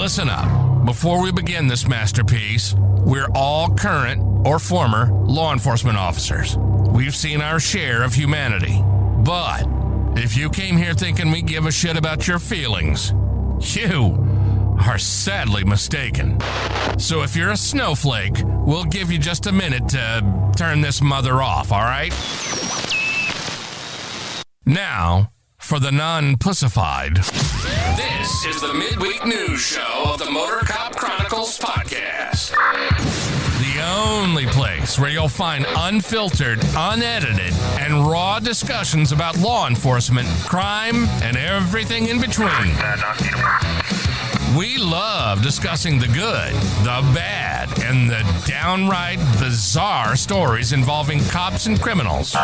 Listen up. Before we begin this masterpiece, we're all current or former law enforcement officers. We've seen our share of humanity. But if you came here thinking we give a shit about your feelings, you are sadly mistaken. So if you're a snowflake, we'll give you just a minute to turn this mother off, all right? Now, for the non-pussified. This is the midweek news show of the Motor Cop Chronicles podcast. The only place where you'll find unfiltered, unedited, and raw discussions about law enforcement, crime, and everything in between. We love discussing the good, the bad, and the downright bizarre stories involving cops and criminals.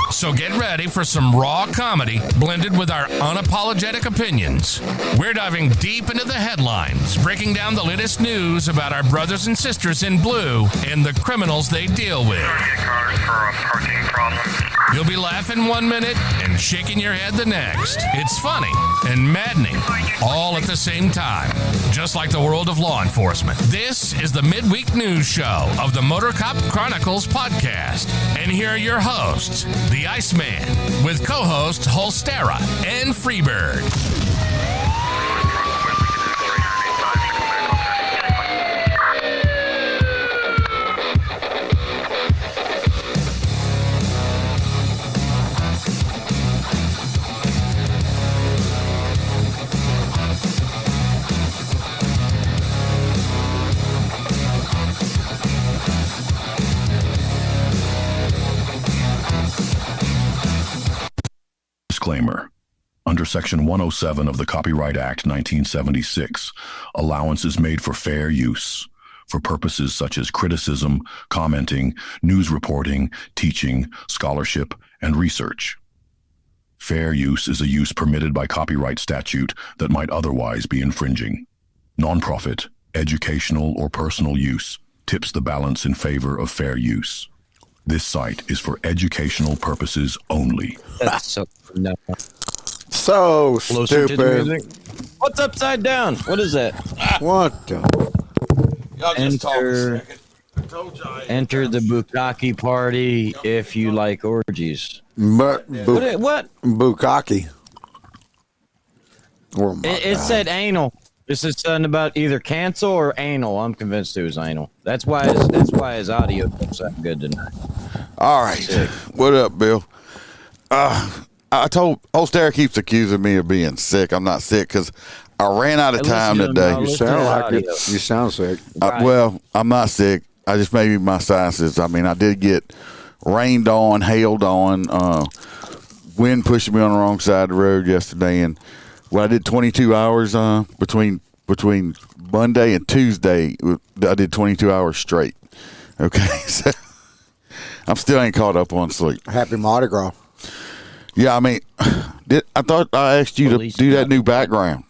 So get ready for some raw comedy blended with our unapologetic opinions. We're diving deep into the headlines, breaking down the latest news about our brothers and sisters in blue and the criminals they deal with. You'll be laughing 1 minute and shaking your head the next. It's funny and maddening all at the same time, just like the world of law enforcement. This is the midweek news show of the Motor Cop Chronicles podcast. And here are your hosts, the Iceman, with co-hosts Holstera and Freebird. Disclaimer. Under Section 107 of the Copyright Act 1976, allowance is made for fair use for purposes such as criticism, commenting, news reporting, teaching, scholarship, and research. Fair use is a use permitted by copyright statute that might otherwise be infringing. Nonprofit, educational, or personal use tips the balance in favor of fair use. This site is for educational purposes only. That's so So closer to the stupid. music. What's upside down? What is that? What the? Y'all just talk a second. I told y'all. Enter the bukkake party if you like orgies. What? Bukkake. Oh my It God. said anal. This is something about either cancel or anal. I'm convinced it was anal. That's why his audio sounds good tonight. All right. What up, Bill? I told Holster keeps accusing me of being sick. I'm not sick because I ran out of time today. You sound like it. You sound sick. Well, I'm not sick. I just maybe my sinuses. I mean, I did get rained on, hailed on, wind pushing me on the wrong side of the road yesterday, and I did 22 hours between Monday and Tuesday. I did 22 hours straight. Okay, so I'm still ain't caught up on sleep. Happy Mardi Gras. Yeah, I mean, I thought I asked you to do that new background.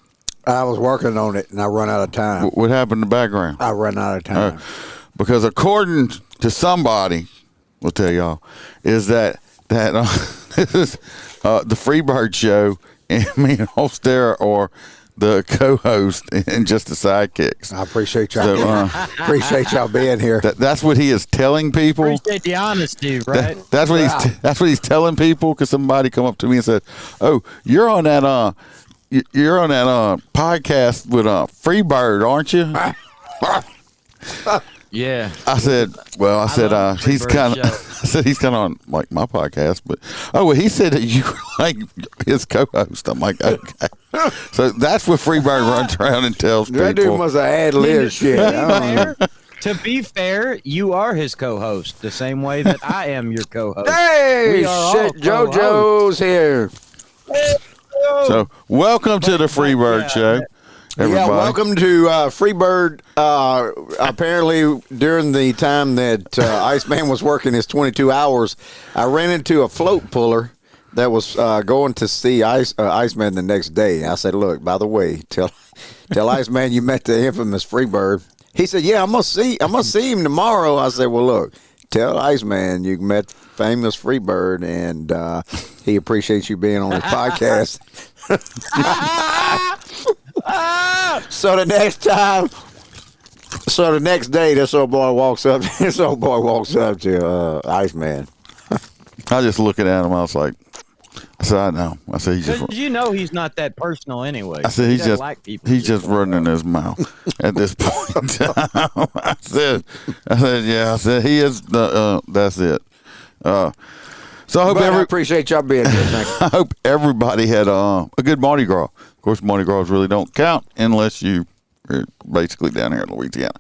I was working on it and I run out of time. What happened to the background? I run out of time. Because according to somebody, we'll tell y'all, is that this is the Freebird show, and me and Holster are the co-host and just the sidekicks. I appreciate y'all. Appreciate y'all being here. That's what he is telling people. Appreciate the honesty, right? That's what he's telling people. Because somebody come up to me and said, "Oh, you're on that podcast with Freebird, aren't you?" Yeah. I said, he's kind of. I said he's kind of on like my podcast, but he said that you were like his co-host. I'm like, okay. So that's what Freebird runs around and tells people. That dude must have ad-libbed shit. I don't know. To be fair, you are his co-host the same way that I am your co-host. Hey, We are all shit, JoJo's here. So welcome to the Freebird show. Everybody. Yeah, welcome to Freebird. Apparently, during the time that Iceman was working his 22 hours, I ran into a float puller that was going to see Iceman the next day. I said, "Look, by the way, tell Iceman you met the infamous Freebird." He said, "Yeah, I'm gonna see him tomorrow." I said, "Well, look, tell Iceman you met famous Freebird, and he appreciates you being on his podcast." So the next time, so the next day, this old boy walks up to Iceman. I just looking at him. I was like, I said, I know. I said, he's just. Because you know he's not that personal anyway. I said, He doesn't like people he's just running his mouth at this point in time. I said, yeah. I said, he is the. That's it. So I hope I appreciate y'all being here. Thank you. I hope everybody had a good Mardi Gras. Of course, Mardi Gras really don't count unless you are basically down here in Louisiana.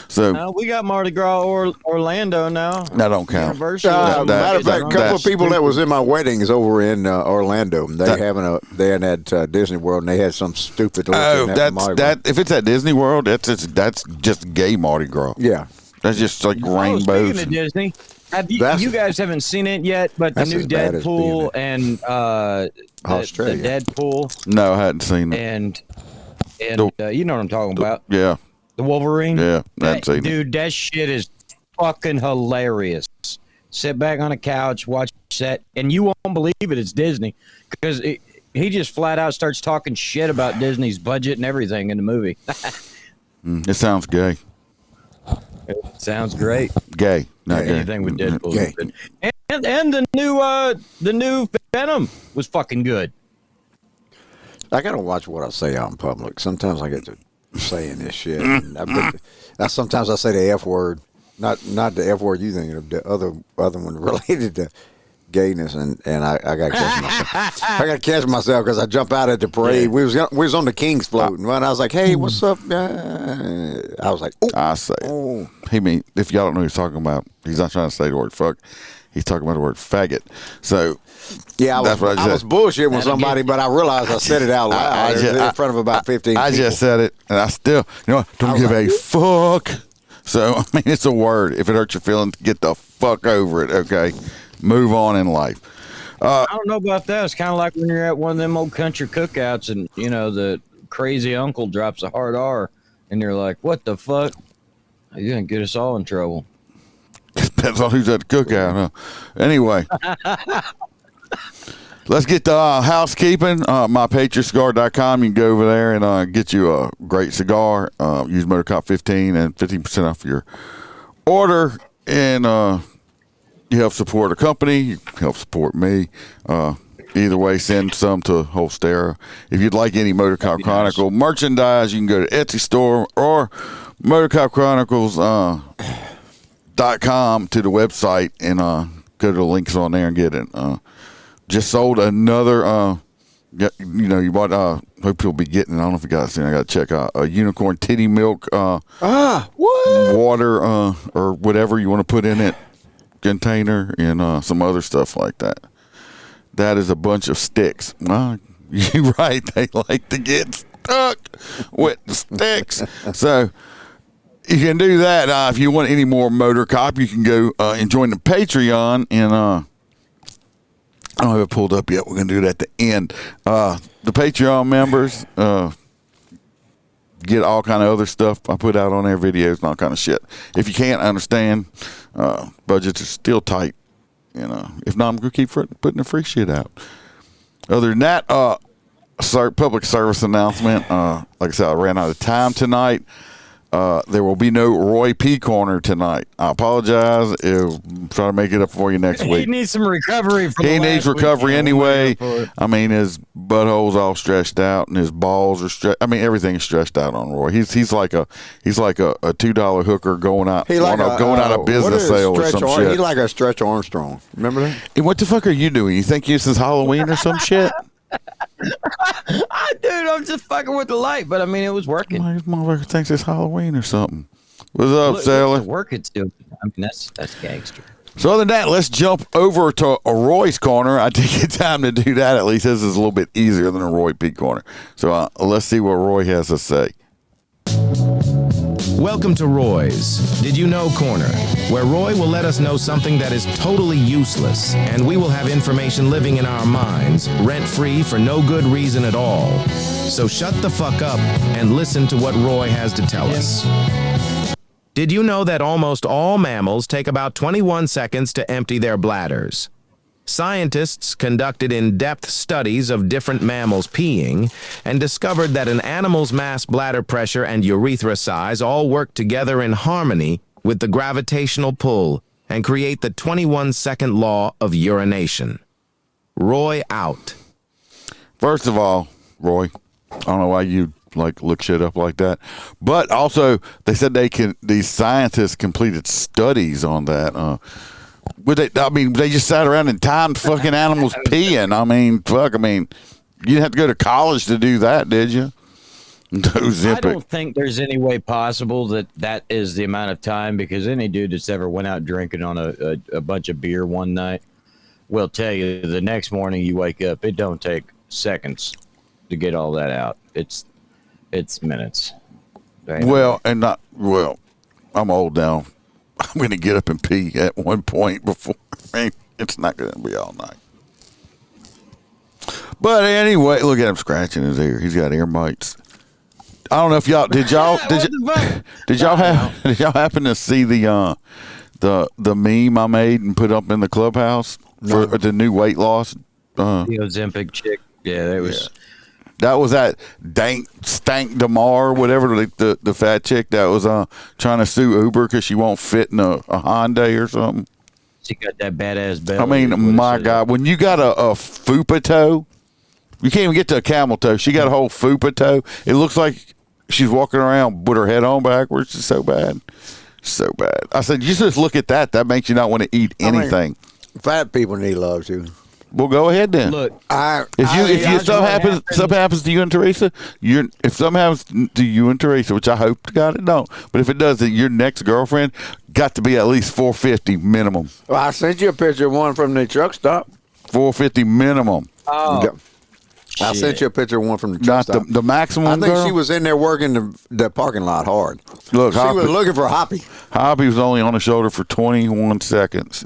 So we got Mardi Gras Orlando now. that don't count. Anniversary. Matter of fact, a couple of people that was in my wedding is over in Orlando. They had at Disney World, and they had some stupid. That if it's at Disney World, that's just gay Mardi Gras. Yeah, that's just like rainbows. Speaking of Disney, you guys haven't seen it yet, but the new Deadpool and Australia. the Deadpool. No, I hadn't seen it. And you know what I'm talking about. Yeah. The Wolverine? Yeah, I hadn't seen it. Dude, that shit is fucking hilarious. Sit back on a couch, watch that, and you won't believe it's Disney. Because he just flat out starts talking shit about Disney's budget and everything in the movie. It sounds gay. It sounds great. Gay, not gay. Anything with Deadpool. Gay. And the new Venom was fucking good. I gotta watch what I say out in public. Sometimes I get to saying this shit. And sometimes I say the F word, not the F word you thinking of, the other one related to gayness, and I gotta catch myself. I gotta catch myself because I jump out at the parade. Yeah. We was on the King's float, and I was like, "Hey, what's up?" I was like, "Oh, I say." Oh. He mean, if y'all don't know what he's talking about, he's not trying to say the word fuck. He's talking about the word faggot. So. Yeah, I was bullshitting with somebody, but I realized I said it out loud in front of about 15 people. I just said it, and I still, don't give a fuck. So, I mean, it's a word. If it hurts your feelings, get the fuck over it, okay? Move on in life. I don't know about that. It's kind of like when you're at one of them old country cookouts and, the crazy uncle drops a hard R, and you're like, what the fuck? You're going to get us all in trouble. Depends on who's at the cookout, huh? Anyway. Let's get to housekeeping. MyPatriotCigar.com. You can go over there and get you a great cigar. Use MotorCop15 and 15% off your order. And you help support a company. You help support me. Either way, send some to Holstera. If you'd like any Motorcop Chronicle merchandise, you can go to Etsy store or MotorCopChronicles.com to the website and go to the links on there and get it. Just sold another, you bought, hope you'll be getting, I don't know if you guys seen, I got to check out a unicorn titty milk, water, or whatever you want to put in it, container, and some other stuff like that. That is a bunch of sticks. You're right. They like to get stuck with the sticks. So you can do that. If you want any more Motor Cop, you can go and join the Patreon and, I don't have it pulled up yet. We're going to do it at the end. The Patreon members get all kind of other stuff I put out on their videos and all kind of shit. If you can't understand, budgets are still tight. If not, I'm going to keep putting the free shit out. Other than that, public service announcement. Like I said, I ran out of time tonight. There will be no Roy P. Corner tonight. I apologize. I'll try to make it up for you next week. He needs some recovery. He needs recovery anyway. I mean, his butthole's all stretched out, and his balls are stretched. I mean, everything's stretched out on Roy. He's like a $2 hooker going out of business sale or some shit. He's like a Stretch Armstrong. Remember that? Hey, what the fuck are you doing? You think this is Halloween or some shit? Dude, I'm just fucking with the light, but I mean, it was working. This motherfucker thinks it's Halloween or something. What's up, sailor? The work it's doing. I mean, that's gangster. So other than that, let's jump over to a Roy's Corner. I take your time to do that. At least this is a little bit easier than a Roy P. Corner. So let's see what Roy has to say. Welcome to Roy's Did You Know Corner, where Roy will let us know something that is totally useless, and we will have information living in our minds, rent-free for no good reason at all. So shut the fuck up and listen to what Roy has to tell us. Did you know that almost all mammals take about 21 seconds to empty their bladders? Scientists conducted in-depth studies of different mammals peeing and discovered that an animal's mass, bladder pressure, and urethra size all work together in harmony with the gravitational pull and create the 21-second law of urination. Roy out. First of all, Roy, I don't know why you look shit up like that, but also they said these scientists completed studies on that. They just sat around and timed fucking animals peeing. You didn't have to go to college to do that, did you? I don't think there's any way possible that is the amount of time, because any dude that's ever went out drinking on a bunch of beer one night will tell you the next morning you wake up, it don't take seconds to get all that out. It's minutes. I'm old now. I'm going to get up and pee at one point before. It's not going to be all night. But anyway, look at him scratching his ear. He's got ear mites. I don't know if y'all did y'all happen to see the meme I made and put up in the clubhouse for the new weight loss? The Ozempic chick. Yeah, that was. Yeah. That was that Stank Damar, whatever, the fat chick that was trying to sue Uber because she won't fit in a Hyundai or something. She got that badass belly. I mean, my God, when you got a fupa toe, you can't even get to a camel toe. She got a whole fupa toe. It looks like she's walking around with her head on backwards. It's so bad. So bad. I said, you just look at that. That makes you not want to eat anything. Fat people need love, too. Well, go ahead then. Look, if something happens to you and Teresa, if something happens to you and Teresa, which I hope to God it don't, but if it does, then your next girlfriend got to be at least 450 minimum. Well, I sent you a picture of one from the truck stop. 450 minimum. Oh, I sent you a picture of one from the truck stop. Not the maximum. I think she was in there working the parking lot hard. Look, she was looking for Hoppy. Hoppy was only on the shoulder for 21 seconds.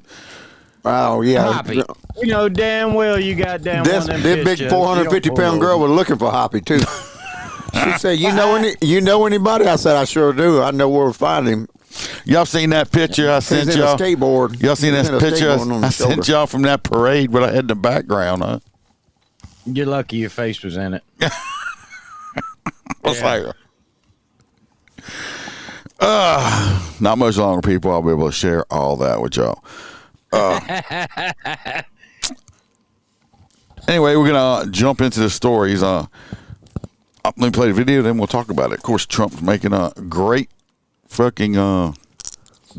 Oh, yeah. Hoppy. You know damn well you got damn this big 450-pound girl was looking for Hoppy, too. She said, you know anybody? I said, I sure do. I know where to find him. Y'all seen that picture I sent y'all? He's in a skateboard. Y'all seen that picture I sent y'all from that parade what I had in the background, huh? You're lucky your face was in it. What's there? Not much longer, people. I'll be able to share all that with y'all. Anyway, we're gonna jump into the stories. Let me play the video, then we'll talk about it. Of course, Trump's making a great fucking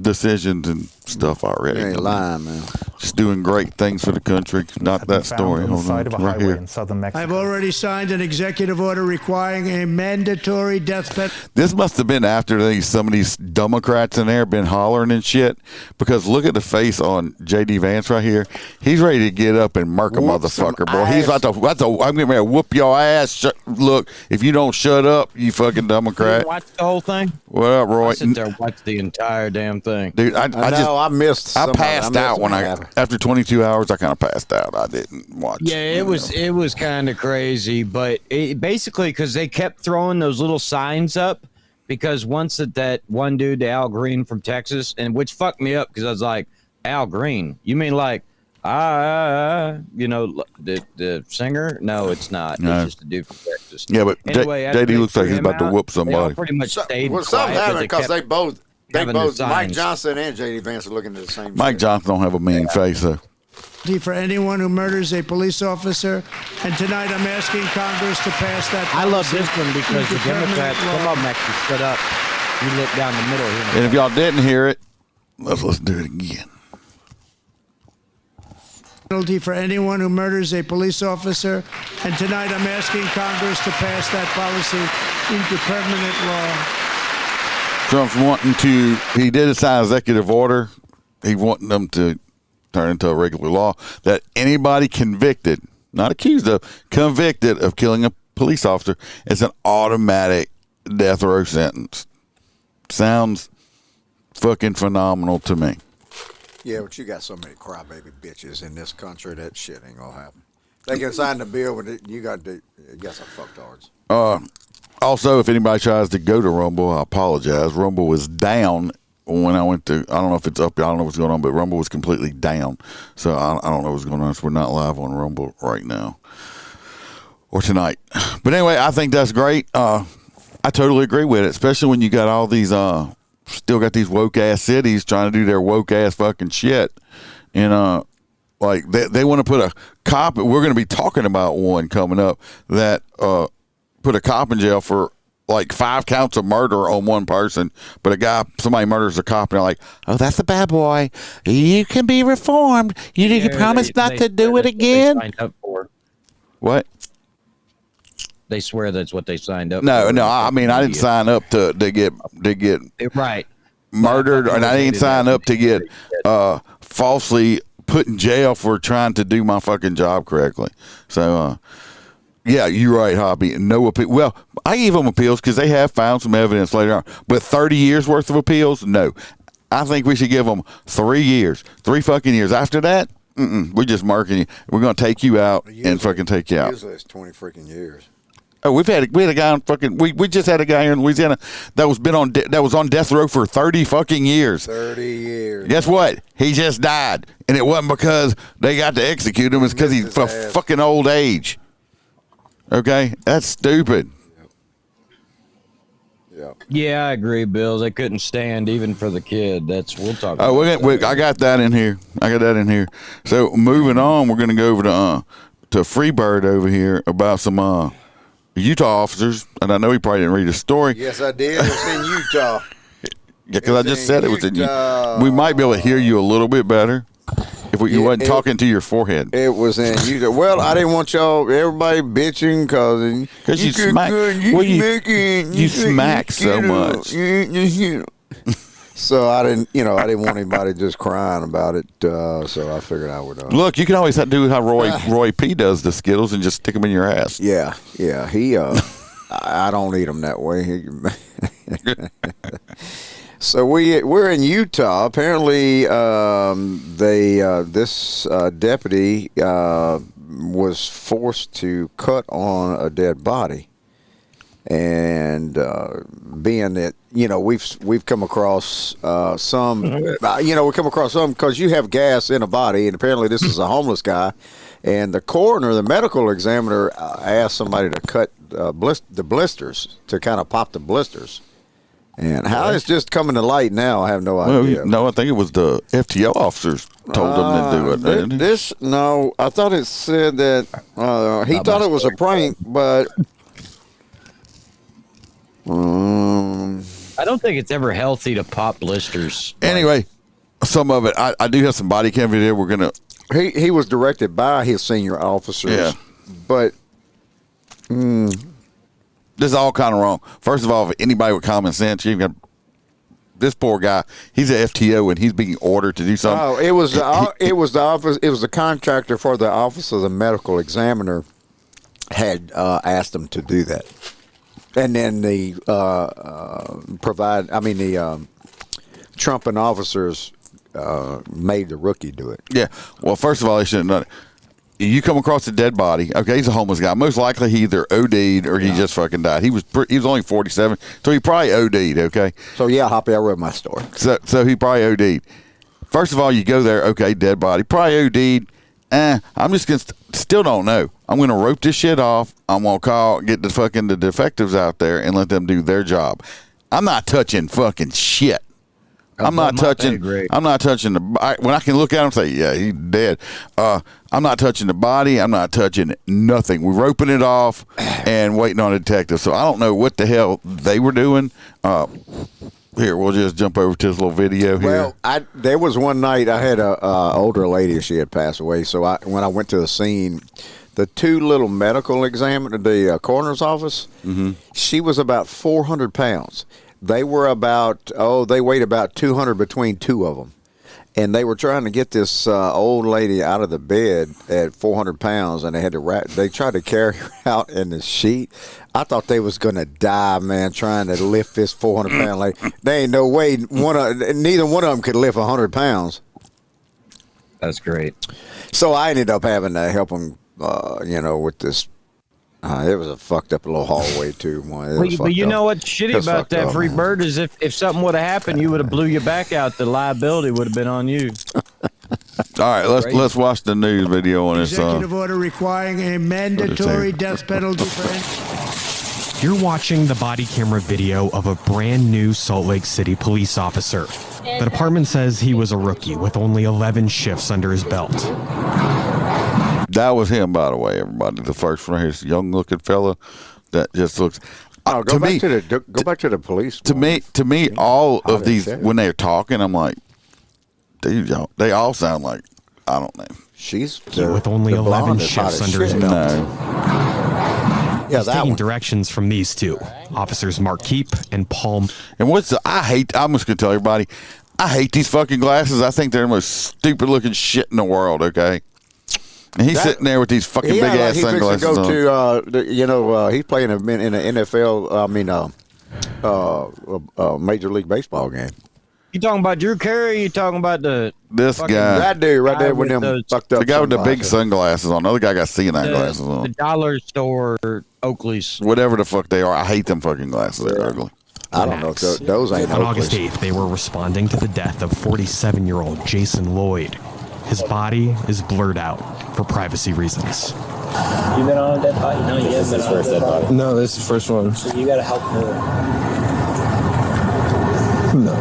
decisions and stuff already. You ain't lying, man. Just doing great things for the country. Not that story. On the side of a right highway here. in southern Mexico. I've already signed an executive order requiring a mandatory death penalty. This must have been after some of these Democrats in there been hollering and shit. Because look at the face on J.D. Vance right here. He's ready to get up and murk a motherfucker, bro. He's about to. I'm getting ready to whoop your ass. Look, if you don't shut up, you fucking Democrat. You watch the whole thing? What up, Roy? I sit there and watch the entire damn thing. Dude, I missed. I passed out when after 22 hours. I kind of passed out. I didn't watch. Yeah, it was kind of crazy, but basically because they kept throwing those little signs up. Because once that one dude, Al Green from Texas, and which fucked me up because I was like, Al Green, you mean like the singer? No, it's not. No. It's just a dude from Texas. Yeah, but anyway, JD looks like he's about to whoop somebody. They all pretty much stayed something quiet, happened because they both Mike signs. Johnson and J.D. Vance are looking at the same. Mike Johnson don't have a mean face though. For anyone who murders a police officer, and tonight I'm asking Congress to pass that. I love this one because the Democrats, some of them actually stood up. You look down the middle here. And if y'all didn't hear it, let's do it again. Penalty for anyone who murders a police officer, and tonight I'm asking Congress to pass that policy into permanent law. Trump's he did sign an executive order. He wanting them to turn into a regular law that anybody convicted, not accused of, convicted of killing a police officer is an automatic death row sentence. Sounds fucking phenomenal to me. Yeah, but you got so many crybaby bitches in this country that shit ain't gonna happen. They can sign the bill, but you got some fucktards. Also, if anybody tries to go to Rumble, I apologize. Rumble was down when I went to, I don't know if it's up, I don't know what's going on, but Rumble was completely down. So I don't know what's going on. So we're not live on Rumble right now or tonight. But anyway, I think that's great. I totally agree with it, especially when you got all these, still got these woke ass cities trying to do their woke ass fucking shit. And, like they want to put a cop, we're going to be talking about one coming up that, put a cop in jail for like 5 counts of murder on one person, but somebody murders a cop and they're like, oh, that's a bad boy. You can be reformed. You promise not to do it again. Signed up for. What? They swear that's what they signed up for. No. I mean, I didn't sign up to get right murdered, and I didn't sign up to get falsely put in jail for trying to do my fucking job correctly. So, yeah, you're right, Hoppy. No appeal. Well, I gave them appeals because they have found some evidence later on. But 30 years worth of appeals? No. I think we should give them 3 years. 3 fucking years. After that, we're just marking you. We're going to take you out and fucking take you out. Usually it's 20 freaking years. Oh, we had a guy on fucking. We just had a guy here in Louisiana that was on death row for 30 fucking years. 30 years. Guess what? He just died, and it wasn't because they got to execute him. It's because he's fucking old age. Okay, that's stupid. Yeah, I agree, Bill. They couldn't stand even for the kid. We'll talk. Oh, I got that in here. So moving on, we're gonna go over to Freebird over here about some Utah officers, and I know he probably didn't read the story. Yes, I did. It's in Utah. Yeah, because I just said it was in Utah. We might be able to hear you a little bit better if you wasn't talking to your forehead. It was in Utah. Well, I didn't want everybody bitching because you smack. You smack so much. So I didn't want anybody just crying about it. So I figured I would. Look, you can always do how Roy P does the Skittles and just stick them in your ass. Yeah. He. I don't eat them that way. So we're in Utah. Apparently, this deputy was forced to cut on a dead body, and being that we've come across some, we come across some because you have gas in a body, and apparently this is a homeless guy, and the coroner, the medical examiner, asked somebody to cut the blisters to kind of pop the blisters. And how it's just coming to light now, I have no idea. No, I think it was the FTO officers told them to do it. No, I thought it said that he thought it was a prank, but I don't think it's ever healthy to pop blisters. Anyway, some of it, I do have some body cam video. We're gonna. He was directed by his senior officers, but. This is all kind of wrong. First of all, if anybody with common sense, you got this poor guy. He's an FTO and he's being ordered to do something. Oh, it was the office. It was the contractor for the office of the medical examiner had asked him to do that, and then the Trump and officers made the rookie do it. Yeah. Well, first of all, they shouldn't have done it. You come across a dead body. Okay, he's a homeless guy. Most likely, he either OD'd or he just fucking died. He was only 47, so he probably OD'd. Okay. So yeah, Hoppy, I read my story. So he probably OD'd. First of all, you go there. Okay, dead body. Probably OD'd. I'm just gonna still don't know. I'm gonna rope this shit off. I'm gonna get the defectives out there and let them do their job. I'm not touching fucking shit. I'm not touching the. When I can look at him and say, yeah, he's dead. I'm not touching the body. I'm not touching nothing. We're roping it off and waiting on a detective. So I don't know what the hell they were doing. Here, we'll just jump over to this little video here. Well, there was one night I had a older lady. She had passed away. So when I went to the scene, the 2 little medical examiner, the coroner's office, she was about 400 pounds. They were they weighed about 200 between 2 of them. And they were trying to get this old lady out of the bed at 400 pounds, and they tried to carry her out in the sheet. I thought they was going to die, man, trying to lift this 400-pound lady. There ain't no way neither one of them could lift 100 pounds. That's great. So I ended up having to help them, with this It was a fucked up little hallway too. But you know what's shitty about that free bird is if something would have happened, you would have blew your back out. The liability would have been on you. All right, let's watch the news video on this. Executive order requiring a mandatory death penalty for. You're watching the body camera video of a brand new Salt Lake City police officer. The department says he was a rookie with only 11 shifts under his belt. That was him, by the way, everybody. The first one here's a young-looking fella that just looks. Go back to the police. To me, all of these when they're talking, I'm like, dude, y'all, they all sound like I don't know. She's with only 11 shifts under his belt. No. Yeah, he's taking directions from these two officers, Mark Keep and Paul. And I'm just gonna tell everybody, I hate these fucking glasses. I think they're the most stupid-looking shit in the world. Okay. And he's sitting there with these fucking big ass sunglasses on. He's playing in an NFL. Major League Baseball game. You talking about Drew Carey? Or you talking about this guy? That dude right there with them fucked up. The guy with the big sunglasses on. The other guy got seeing glasses on. The dollar store Oakleys. Whatever the fuck they are, I hate them fucking glasses. They're ugly. I don't know. Those ain't. On August 8th, they were responding to the death of 47-year-old Jason Lloyd. His body is blurred out for privacy reasons. You been on a dead body? No, you haven't been on a dead body. No, this is the first one. So you gotta help her. No.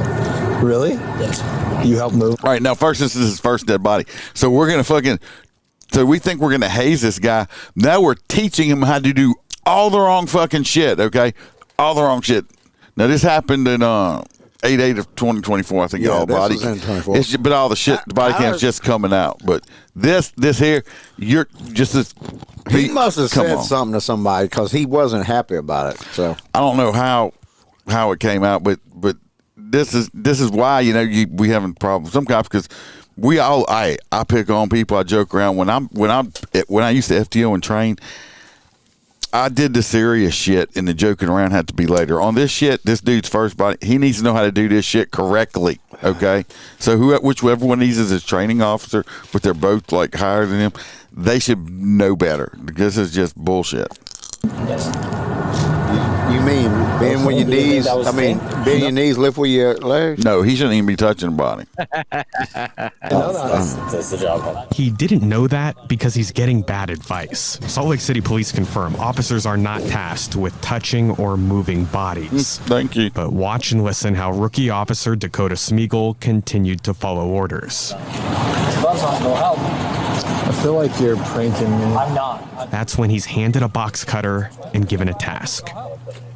Really? Yes. You help move? All right, now first, this is his first dead body. So we're going to so we think we're going to haze this guy. Now we're teaching him how to do all the wrong fucking shit, okay? All the wrong shit. Now this happened in 8/8 of 2024, I think. Yeah, All body, was in 24. but all the shit, the body cam's just coming out. But this here, you're just as. He must have said something to somebody because he wasn't happy about it. So I don't know how it came out, but this is why we having problems with some cops because I pick on people. I joke around when I used to FTO and train. I did the serious shit, and the joking around had to be later. On this shit, this dude's first body, he needs to know how to do this shit correctly, okay? So whichever one of these is his training officer, but they're both, like, higher than him, they should know better. This is just bullshit. Yes. You mean bend with your knees? Bend your knees, lift with your legs? No, he shouldn't even be touching the body. That's the job. He didn't know that because he's getting bad advice. Salt Lake City police confirm officers are not tasked with touching or moving bodies. Thank you. But watch and listen how rookie officer Dakota Smeagol continued to follow orders. Buzz on, no help. I feel like you're pranking me. I'm not. That's when he's handed a box cutter and given a task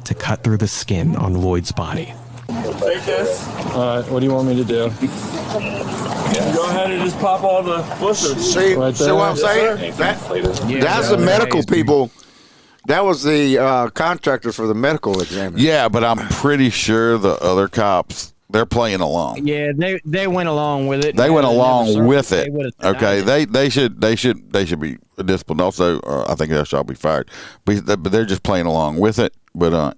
to cut through the skin on Lloyd's body. Take this. All right, what do you want me to do? Go ahead and just pop all the blisters. See what I'm saying? That's the medical people. That was the contractors for the medical examiner. Yeah, but I'm pretty sure the other cops, they're playing along. Yeah, they went along with it. They went along with it. Okay, it. they should be disciplined. Also, I think they shall be fired. But they're just playing along with it. But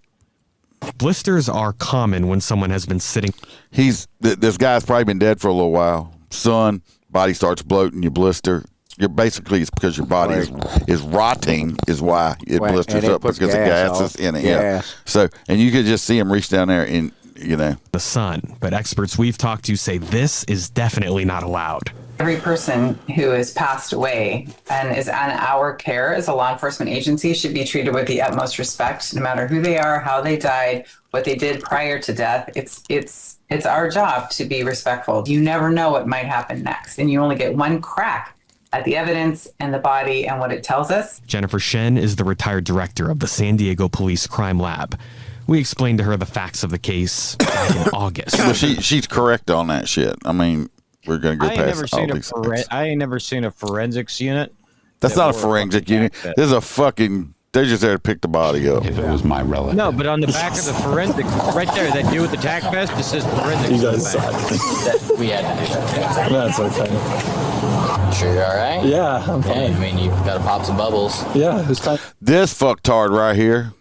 blisters are common when someone has been sitting. This guy's probably been dead for a little while. Sun, body starts bloating, you blister. It's because your body is rotting is why it blisters up because the gas is in it. Yeah. So and you could just see him reach down there and the sun. But experts we've talked to say this is definitely not allowed. Every person who has passed away and is on our care as a law enforcement agency should be treated with the utmost respect, no matter who they are, how they died, what they did prior to death. It's our job to be respectful. You never know what might happen next, and you only get one crack at the evidence and the body and what it tells us. Jennifer Shen is the retired director of the San Diego Police Crime Lab. We explained to her the facts of the case back in August. Well, she's correct on that shit. I mean, we're going to go past all these things. I ain't never seen a forensics unit. That's not a forensic unit. This is a fucking... They're just there to pick the body up. If it was my relative. No, but on the back of the forensics, right there, that dude with the tack vest, it says forensics. You guys suck. We had to do that. That's okay. Sure you're all right? Yeah, I'm fine. Yeah, I mean, you've got to pop some bubbles. Yeah, it's kind of... This fucktard right here,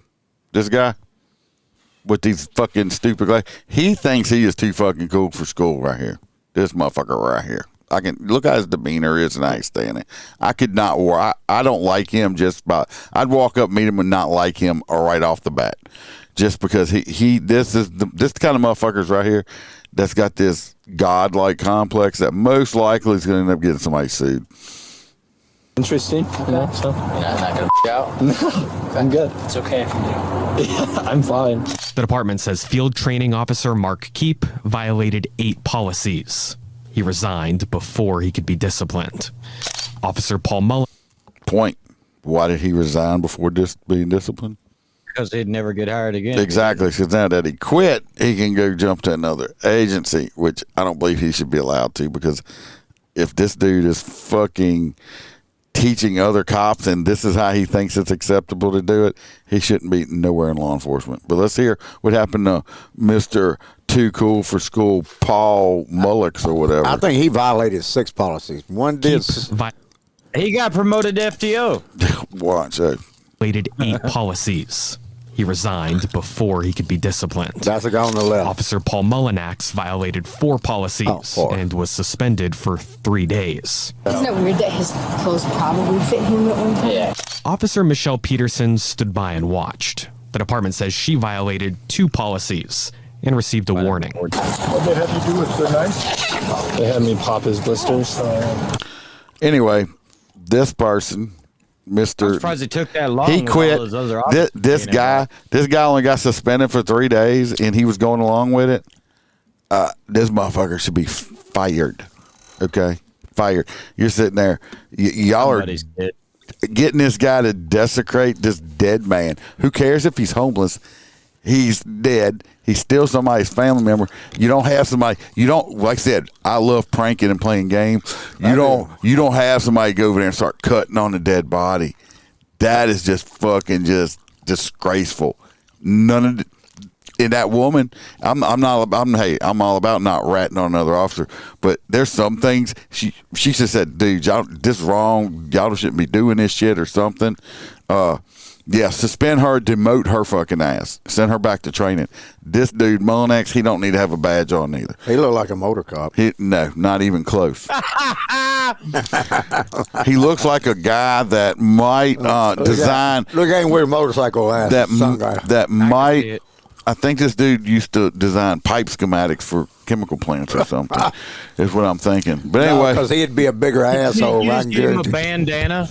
this guy with these fucking stupid glasses, he thinks he is too fucking cool for school right here. This motherfucker right here. I can look at his demeanor is and how he's standing. I could not. I don't like him just by. I'd walk up, meet him, and not like him right off the bat, just because this kind of motherfuckers right here that's got this godlike complex that most likely is going to end up getting somebody sued. Interesting, so. You're not going to out? No, I'm good. It's okay if you do. Yeah, I'm fine. The department says field training officer Mark Keep violated 8 policies. He resigned before he could be disciplined. Officer Paul Mullen. Point. Why did he resign before being disciplined? Because he'd never get hired again. Exactly. Because now that he quit, he can go jump to another agency, which I don't believe he should be allowed to, because if this dude is fucking teaching other cops and this is how he thinks it's acceptable to do it, he shouldn't be nowhere in law enforcement. But let's hear what happened to Mr. Too Cool for School, Paul Mullix or whatever. I think he violated 6 policies. One did. He got promoted to FTO. Watch that. Violated 8 policies. He resigned before he could be disciplined. That's a guy on the left. Officer Paul Mullinax violated 4 policies and was suspended for 3 days. Isn't it weird that his clothes probably fit him at one time? Yeah. Officer Michelle Peterson stood by and watched. The department says she violated 2 policies and received a warning. What they had you do with the knife? They had me pop his blisters. Anyway, this person, Mr. I'm surprised it took that long. He quit. This guy only got suspended for 3 days, and he was going along with it. This motherfucker should be fired. Okay, fired. You're sitting there. Y'all are getting this guy to desecrate this dead man. Who cares if he's homeless? He's dead. He's still somebody's family member. You don't have somebody. You don't, like I said, I love pranking and playing games. You don't have somebody go over there and start cutting on a dead body. That is just fucking just disgraceful. None of in that woman. I'm all about not ratting on another officer, but there's some things she just said, dude, y'all, this is wrong. Y'all shouldn't be doing this shit or something. Yeah, suspend her, demote her fucking ass. Send her back to training. This dude, Mullinax, he don't need to have a badge on either. He look like a motor cop. No, not even close. He looks like a guy that might design. Look at him with a motorcycle ass. That might. I think this dude used to design pipe schematics for chemical plants or something. Is what I'm thinking. But anyway, because he'd be a bigger asshole. Just give him a bandana.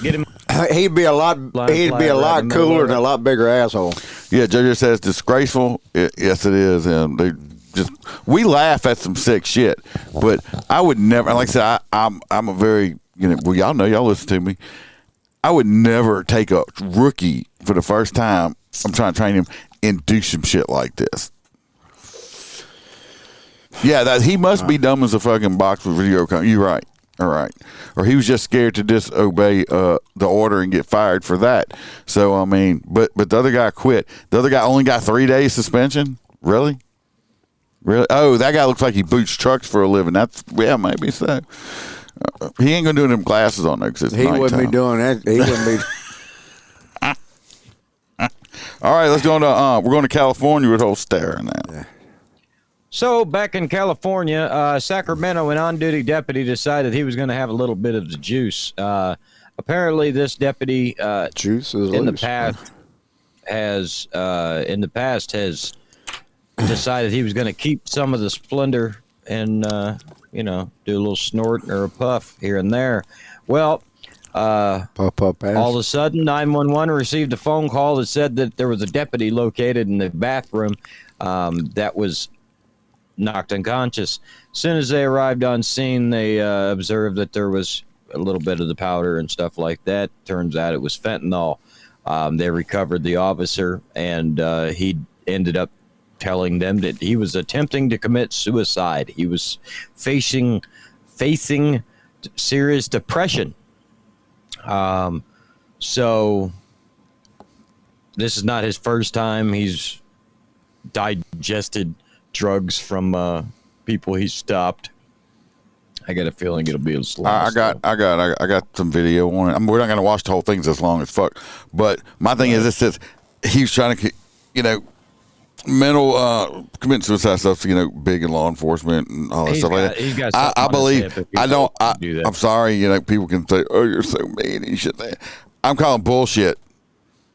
Get him. He'd be a lot cooler and a lot bigger asshole. Yeah, JoJo says disgraceful. Yes, it is, and we laugh at some sick shit, but I would never. Like I said, I'm a very well, y'all know, y'all listen to me. I would never take a rookie for the first time. I'm trying to train him and do some shit like this. Yeah, he must be dumb as a fucking box with video. You're right. All right. Or he was just scared to disobey the order and get fired for that. So, I mean, but the other guy quit. The other guy only got 3 days suspension? Really? Really? Oh, that guy looks like he boots trucks for a living. Yeah, maybe so. He ain't going to do them glasses on there because it's nighttime. He wouldn't be doing that. He wouldn't be. All right, let's go to, we're going to California with old Stare now. Yeah. So back in California, Sacramento, an on-duty deputy decided he was going to have a little bit of the juice. Apparently, this deputy juice is in the past has decided he was going to keep some of the splendor and do a little snort or a puff here and there. Well, all of a sudden, 911 received a phone call that said that there was a deputy located in the bathroom that was knocked unconscious. As soon as they arrived on scene, they observed that there was a little bit of the powder and stuff like that. Turns out it was fentanyl. They recovered the officer, and he ended up telling them that he was attempting to commit suicide. He was facing serious depression. So this is not his first time. He's digested drugs from people he stopped. I got a feeling it'll be a slow. I got some video on it. I mean, we're not going to watch the whole thing as long as fuck. But my thing is, it says he was trying to, mental committing suicide stuff's big in law enforcement and all that stuff like that. I believe I'm sorry, people can say, "Oh, you're so mean," and shit. I'm calling bullshit.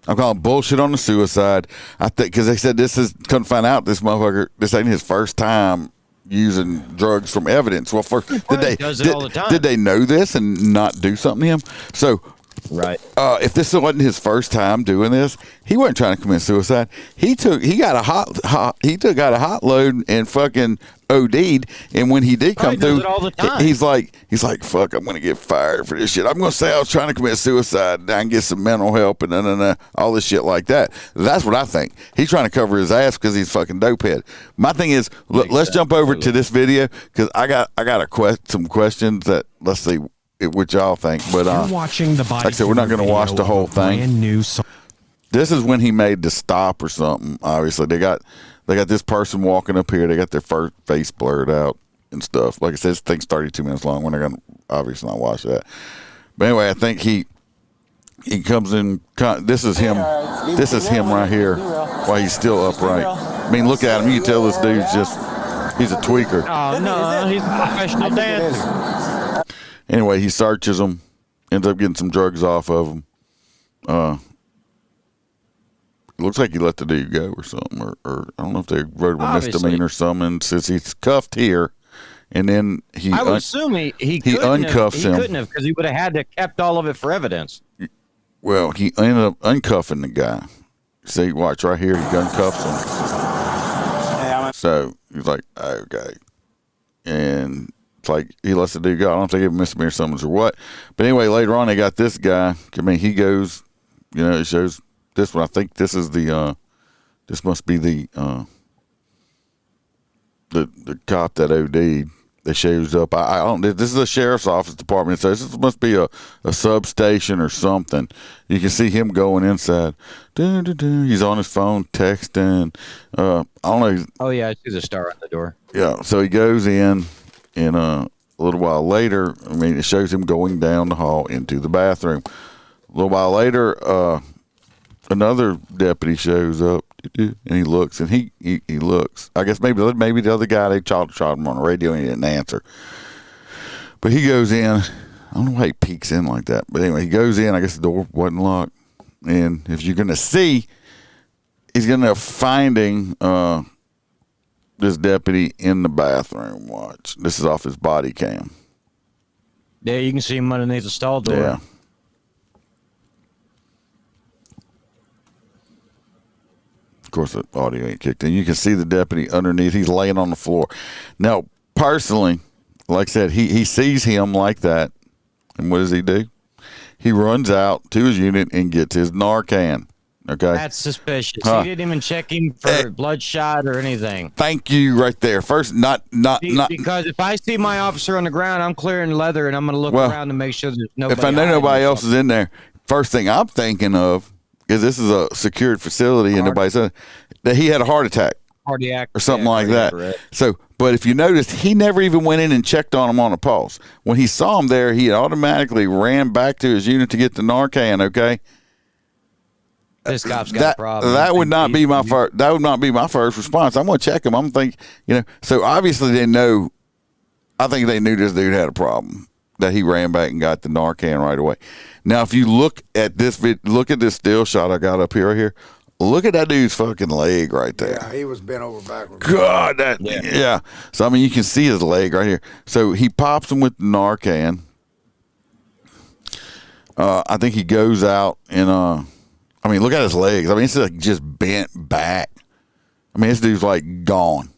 I'm calling bullshit on the suicide. I think because they said couldn't find out this motherfucker. This ain't his first time using drugs from evidence. Well, did they know this and not do something to him? So. Right. If this wasn't his first time doing this, he wasn't trying to commit suicide. He got a hot load and fucking OD'd. And when he did come through, does it all the time. he's like, fuck, I'm gonna get fired for this shit. I'm gonna say I was trying to commit suicide and I can get some mental help and all this shit like that. That's what I think. He's trying to cover his ass because he's fucking dopehead. My thing is, let's jump over to this video because I got some questions that let's see what y'all think, but You're watching the body. like I said, we're not going to watch the whole thing. Brand new song. This is when he made the stop or something. Obviously, they got this person walking up here. They got their first face blurred out and stuff. Like I said, this thing's 32 minutes long. We're not going to obviously not watch that. But anyway, I think he comes in. This is him. This is him right here while he's still upright. I mean, look at him. You can tell this dude's he's a tweaker. Oh no, he's a professional dancer. Anyway, he searches them, ends up getting some drugs off of them. It looks like he let the dude go or something, or I don't know if they wrote him a misdemeanor or something since he's cuffed here, and then I would assume he uncuffs him. He couldn't have because he would have had to kept all of it for evidence. Well, he ended up uncuffing the guy. See, watch right here. He uncuffs him. So he's like, okay, and. It's like he lets the dude go. I don't know if they give him misdemeanor summons or what. But anyway, later on, they got this guy. I mean, he goes, it shows this one. I think this is this must be the cop that OD'd that shows up. I don't, this is a sheriff's office department. So this must be a substation or something. You can see him going inside. He's on his phone texting. I don't know. Oh, yeah, I see the star on the door. Yeah, so he goes in. And a little while later, I mean, it shows him going down the hall into the bathroom. A little while later, another deputy shows up, and he looks, and he looks. I guess maybe the other guy, they shot him on the radio, and he didn't answer. But he goes in. I don't know why he peeks in like that. But anyway, he goes in. I guess the door wasn't locked. And if you're going to see, he's going to end up finding this deputy in the bathroom. Watch. This is off his body cam. Yeah, you can see him underneath the stall door. Yeah. Of course, the audio ain't kicked in. You can see the deputy underneath. He's laying on the floor. Now, personally, like I said, he sees him like that. And what does he do? He runs out to his unit and gets his Narcan. Okay. That's suspicious. He didn't even check him for bloodshot or anything. Thank you right there. First, not because if I see my officer on the ground, I'm clearing leather and I'm going to look around to make sure there's nobody. If I know nobody else is in there, first thing I'm thinking of is this is a secured facility and nobody said that he had a heart attack. Cardiac or something like that. Right. So, but if you noticed, he never even went in and checked on him on a pulse. When he saw him there, he automatically ran back to his unit to get the Narcan. Okay. This cop's got a problem. That would not be my first. That would not be my first response. I'm going to check him. I'm thinking, So obviously they know. I think they knew this dude had a problem. That he ran back and got the Narcan right away. Now, if you look at this still shot I got up here, right here. Look at that dude's fucking leg right there. Yeah, he was bent over backwards. God, yeah. So I mean, you can see his leg right here. So he pops him with the Narcan. I think he goes out and I mean, look at his legs. I mean, it's like just bent back. I mean, this dude's like gone.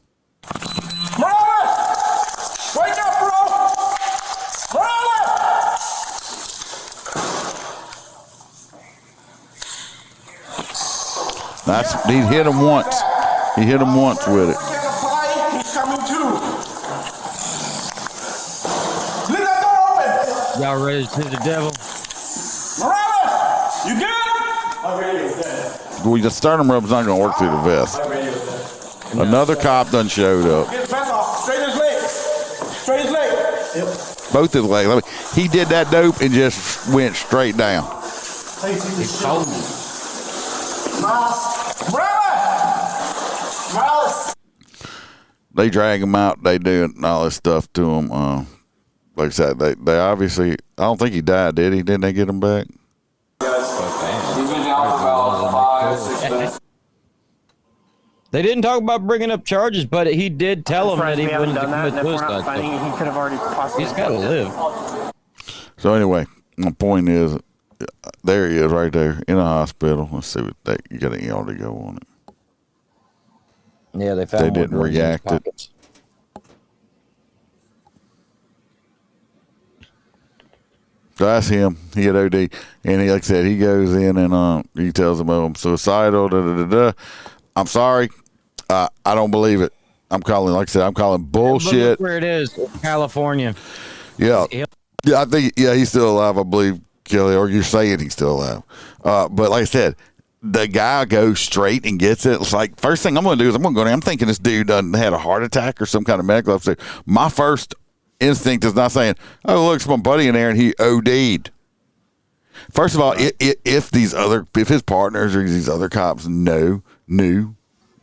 Wake up, bro! He hit him once. He hit him once with it. He's coming too. Leave that door open. Y'all ready to see the devil? Morales, you good? I'm ready with that. Well, the sternum rub's not going to work through the vest. I'm ready with that. Another cop done showed up. Get his vest off. Straight his leg. Straight his leg. Yep. Both his legs. I mean, he did that dope and just went straight down. He's cold. they drag him out. They do all this stuff to him. Like I said, they obviously. I don't think he died, did he? Didn't they get him back? They didn't talk about bringing up charges, but he did tell him that he wouldn't done that, and if we're not finding suicide. it, he could have already possibly. He's got to live. So anyway, my point is, there he is right there in the hospital. Let's see what you got any audio on it. Yeah, they found. They didn't react it. So that's him. He had OD, and he, like I said, he goes in and he tells them, "Oh, I'm suicidal." Da, da, da, da. I'm sorry, I don't believe it. I'm calling, like I said, I'm calling bullshit. Look where it is, California. Yeah, I think he's still alive. I believe, Kelly, or you're saying he's still alive. But like I said, the guy goes straight and gets it. It's like, first thing I'm going to do is I'm going to go down. I'm thinking this dude had a heart attack or some kind of medical upset. My first instinct is not saying, "Oh, look, it's my buddy in there and he OD'd." First of all, if his partners or these other cops knew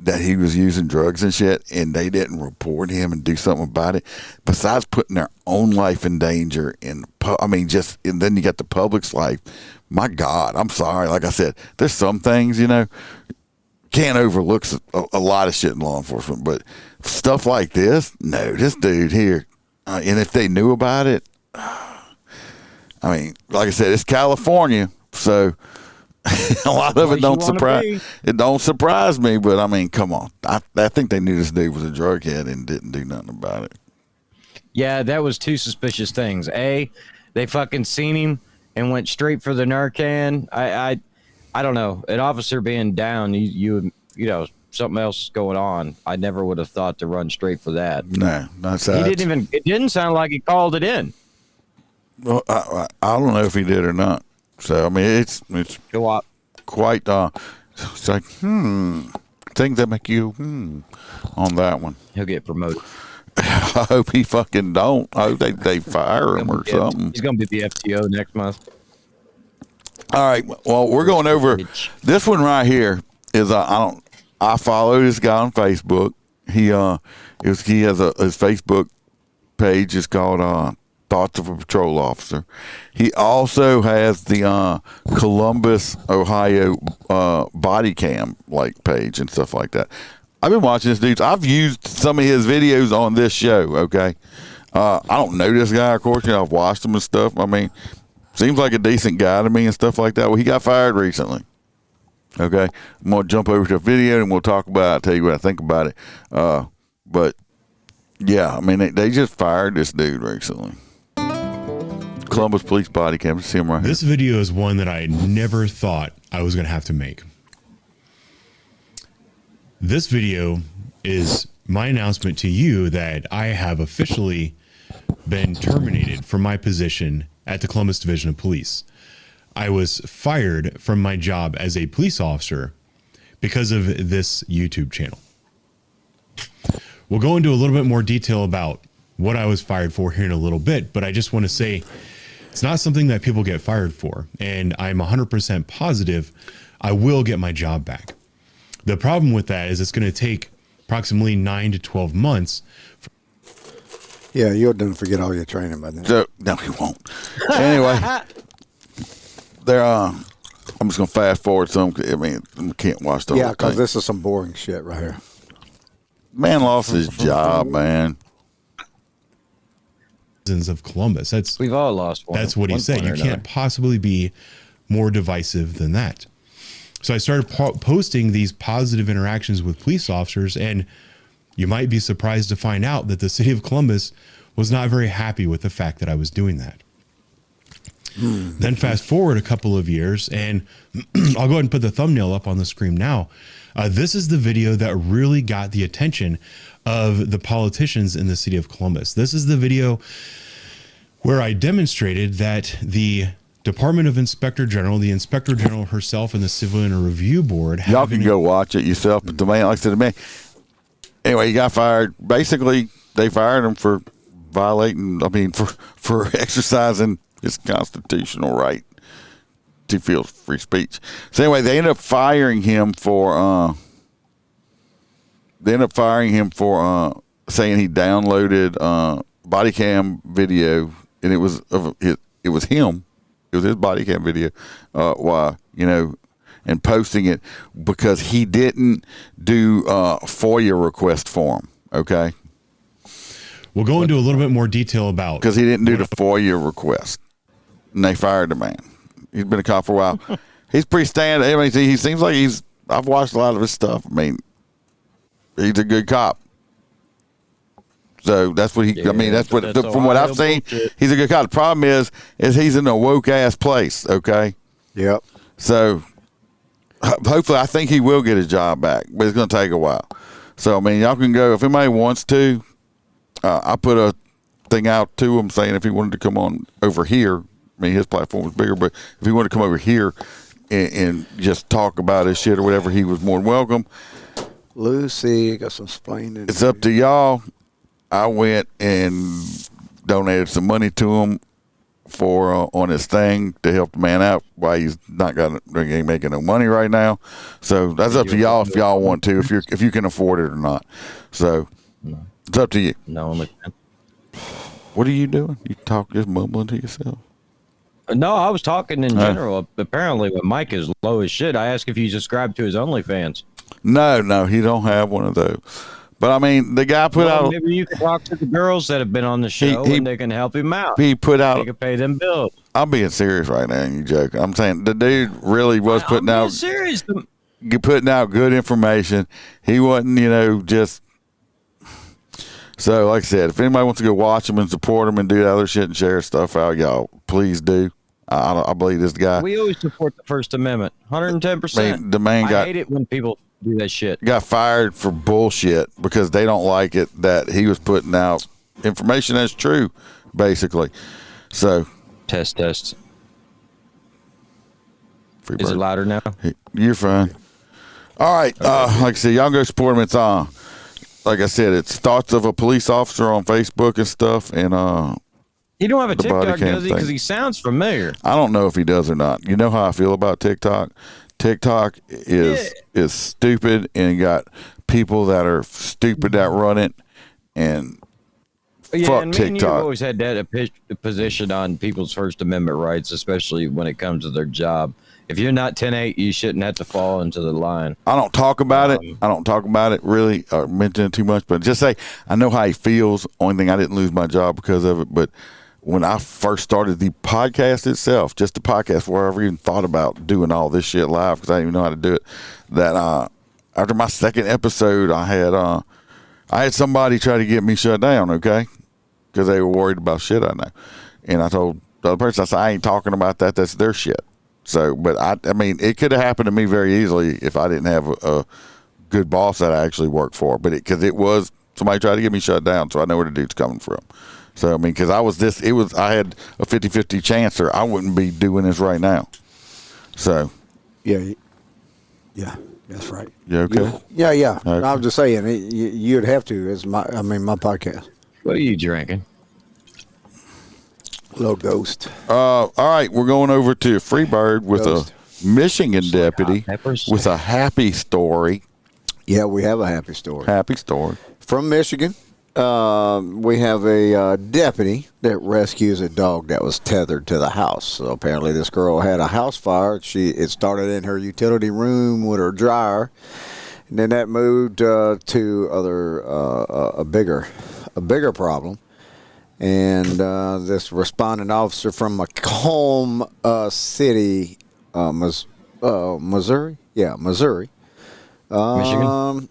that he was using drugs and shit, and they didn't report him and do something about it, besides putting their own life in danger, and then you got the public's life. My God, I'm sorry. Like I said, there's some things, can't overlook a lot of shit in law enforcement, but stuff like this, no, this dude here, and if they knew about it, I mean, like I said, it's California, so a lot of it don't surprise me. But I mean, come on, I think they knew this dude was a drug head and didn't do nothing about it. Yeah, that was two suspicious things. A, they fucking seen him and went straight for the Narcan. I don't know. An officer being down, you know, something else is going on. I never would have thought to run straight for that. No, not that. It didn't sound like he called it in. Well, I don't know if he did or not. So I mean, it's quite. It's like things that make you on that one. He'll get promoted. I hope he fucking don't. I hope they fire him or something. He's gonna be the FTO next month. All right. Well, we're going over this one right here. Is I follow this guy on Facebook. He has his Facebook page is called Thoughts of a Patrol Officer. He also has the Columbus, Ohio body cam page and stuff like that. I've been watching this dude. I've used some of his videos on this show. Okay, I don't know this guy, of course. I've watched him and stuff. I mean, seems like a decent guy to me and stuff like that. Well, he got fired recently. Okay, I'm gonna jump over to a video and we'll talk about it. Tell you what I think about it. But yeah, I mean, they just fired this dude recently. Columbus Police body cam. See him right here. This video is one that I never thought I was going to have to make. This video is my announcement to you that I have officially been terminated from my position at the Columbus Division of Police. I was fired from my job as a police officer because of this YouTube channel. We'll go into a little bit more detail about what I was fired for here in a little bit, but I just want to say it's not something that people get fired for, and I'm 100% positive I will get my job back. The problem with that is it's going to take approximately 9 to 12 months. Yeah, you'll done forget all your training by then. So, no, he won't. Anyway, I'm just going to fast forward some. I mean, I can't watch the whole thing. Yeah, because this is some boring shit right here. Man lost his job, man. Of Columbus. We've all lost one. That's what he's saying. You can't possibly be more divisive than that. So I started posting these positive interactions with police officers, and you might be surprised to find out that the city of Columbus was not very happy with the fact that I was doing that. Then fast forward a couple of years, and I'll go ahead and put the thumbnail up on the screen now. This is the video that really got the attention of the politicians in the city of Columbus. This is the video where I demonstrated that the Department of Inspector General, the Inspector General herself, and the Civilian Review Board. Y'all can go watch it yourself, but the man, like I said, the man, anyway, he got fired. Basically, they fired him for for exercising his constitutional right to feel free speech. So anyway, they ended up firing him for saying he downloaded body cam video, and it was him. It was his body cam video. Why, and posting it because he didn't do FOIA request form. Okay. We'll go into a little bit more detail about because he didn't do the FOIA request, and they fired the man. He's been a cop for a while. He's pretty standard. I mean, he seems like I've watched a lot of his stuff. I mean, he's a good cop. So that's what he. I mean, that's what from what I've seen, he's a good cop. The problem is he's in a woke ass place. Okay. Yep. So hopefully, I think he will get his job back, but it's going to take a while. So I mean, y'all can go if anybody wants to. I put a thing out to him saying if he wanted to come on over here. I mean, his platform was bigger, but if he wanted to come over here and just talk about his shit or whatever, he was more than welcome. Lucy, got some explaining. It's up to y'all. I went and donated some money to him for on his thing to help the man out while he ain't making no money right now. So that's up to y'all if y'all want to, if you can afford it or not. So it's up to you. No, what are you doing? You just mumbling to yourself? No, I was talking in general. Apparently, when Mike is low as shit, I asked if you subscribe to his OnlyFans. No, he don't have one of those. But I mean, the guy put out. Maybe you can talk to the girls that have been on the show, and they can help him out. He put out. He can pay them bills. I'm being serious right now. You joking? I'm saying the dude really was putting out. Serious. Putting out good information. He wasn't, just. So, like I said, if anybody wants to go watch him and support him and do other shit and share stuff out, y'all please do. I believe this guy. We always support the First Amendment, 110%. The man I hate it when people do that shit. Got fired for bullshit because they don't like it that he was putting out information that's true, basically. So, test. Is Freebird. it louder now? You're fine. All right, like I said, y'all go support him. It's like I said, it's Thoughts of a Police Officer on Facebook and stuff, and he don't have a TikTok, does he? Because he sounds familiar. I don't know if he does or not. You know how I feel about TikTok. TikTok is stupid and got people that are stupid that run it, and fuck and TikTok. You've always had that position on people's First Amendment rights, especially when it comes to their job. If you're not 10-8, you shouldn't have to fall into the line. I don't talk about it. I don't talk about it really or mention it too much, but just say I know how he feels. Only thing, I didn't lose my job because of it, but when I first started the podcast itself, just the podcast, before I ever even thought about doing all this shit live because I didn't even know how to do it, that after my second episode, I had somebody try to get me shut down, okay, because they were worried about shit I know. And I told the other person, I said, I ain't talking about that. That's their shit. So, but I mean, it could have happened to me very easily if I didn't have a good boss that I actually worked for. But because it was somebody tried to get me shut down, so I know where the dude's coming from. So I mean, because I had a 50-50 chance, or I wouldn't be doing this right now. So, yeah, that's right. You okay? Yeah. Okay. I'm just saying, you'd have to. It's my podcast. What are you drinking? Little Ghost. All right, we're going over to Freebird with Ghost. A Michigan deputy with a happy story. Yeah, we have a happy story. Happy story. From Michigan, we have a deputy that rescues a dog that was tethered to the house. So apparently this girl had a house fire. It started in her utility room with her dryer, and then that moved to a bigger problem. And this responding officer from Macomb City, Missouri. Yeah, Missouri. Michigan?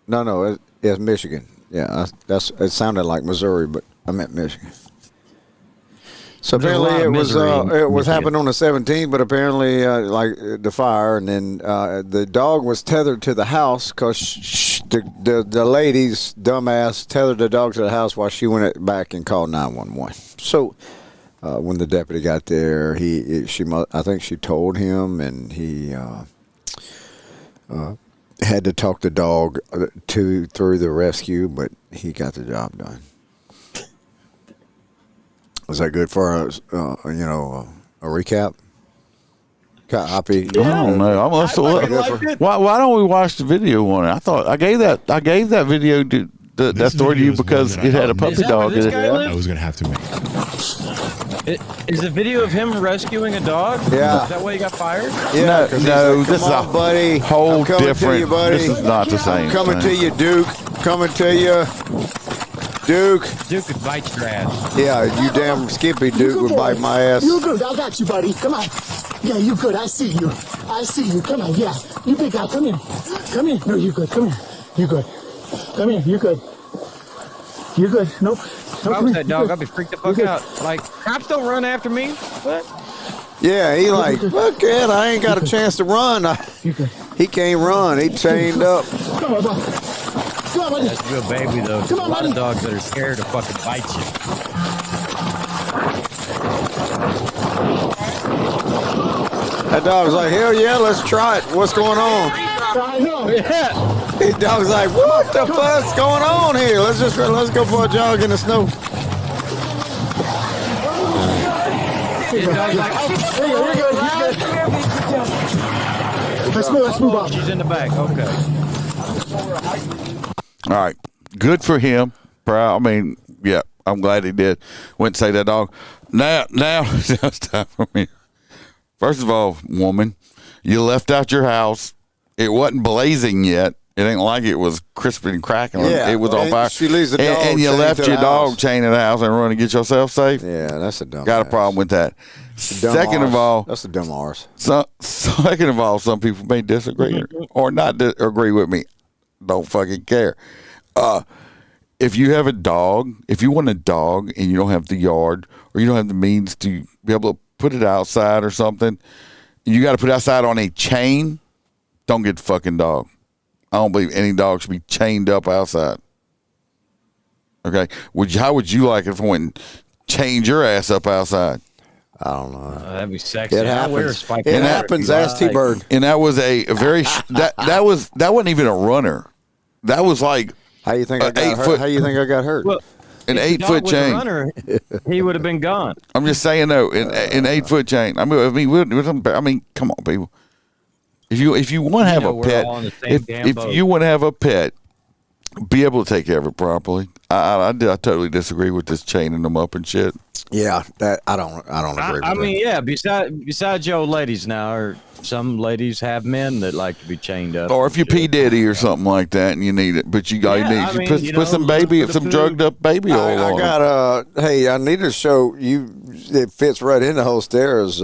No, it's Michigan. Yeah, it sounded like Missouri, but I meant Michigan. So apparently it was happened on the 17th, but apparently like the fire, and then the dog was tethered to the house because the lady's dumbass tethered the dog to the house while she went back and called 911. So when the deputy got there, I think she told him, and he had to talk the dog through the rescue, but he got the job done. Was that good for a recap? Copy. I don't know. Why don't we watch the video on it? I thought I gave that video that story to you because it had a puppy dog in it. I was gonna have to make. Is the video of him rescuing a dog? Yeah. Is that why he got fired? Yeah, no, like, this is a buddy. whole different. You, buddy. This is not the same. Coming thing. to you, Duke. Coming to you, Duke. Duke could bite your ass. Yeah, you damn Skippy Duke would bite my ass. You good? I got you, buddy. Come on. Yeah, you good. I see you. Come on. Yeah, you big guy. Come here. No, you good. Come here. You good. Come here. You good. You good. Nope. If I was that dog, I'd be freaked the fuck out. Like, cops don't run after me. What? Yeah, he like, look at, I ain't got a chance to run. He can't run. He chained up. Come on, buddy. Come on, buddy. That's a good baby, though. There's a lot of dogs that are scared to fucking bite you. That dog's like, hell yeah, let's try it. What's going on? I know. Yeah. The dog's like, what the fuck's going on here? Let's go for a jog in the snow. The dog's like, oh, You're good. Let's move on. She's in the back. Okay. All right, good for him. Proud. I mean, yeah, I'm glad he did. Went and say that dog. Now it's time for me. First of all, woman, you left out your house. It wasn't blazing yet. It ain't like it was crispy and cracking. Yeah, it was on fire. She leaves the dog and you chained left to your the dog house. chained in the house and run to get yourself safe. Yeah, that's a dumb. Got a problem with that. Second of all, that's a dumb arse. Second of all, some people may disagree or not agree with me. Don't fucking care. If you have a dog, if you want a dog and you don't have the yard or you don't have the means to be able to put it outside or something, you got to put it outside on a chain. Don't get the fucking dog. I don't believe any dog should be chained up outside. Okay, how would you like it if I went and chained your ass up outside? I don't know. That'd be sexy. It happens. It happens. Ask T-Bird. And that was a very that wasn't even a runner. That was like how you think I got hurt? How you think I got hurt? Well, an if the 8-foot dog was chain. a runner, he would have been gone. I'm just saying though, an 8-foot chain. I mean, come on, people. If you want to have a pet, if you want to have a pet, be able to take care of it properly. I totally disagree with this chaining them up and shit. Yeah, that I don't agree with that. I mean, yeah. Besides your ladies now, or some ladies have men that like to be chained up. Or if you're P Diddy or something like that, and you need it, but you need put some some drugged up baby oil on. I got hey, I need to show you. It fits right into Holstera's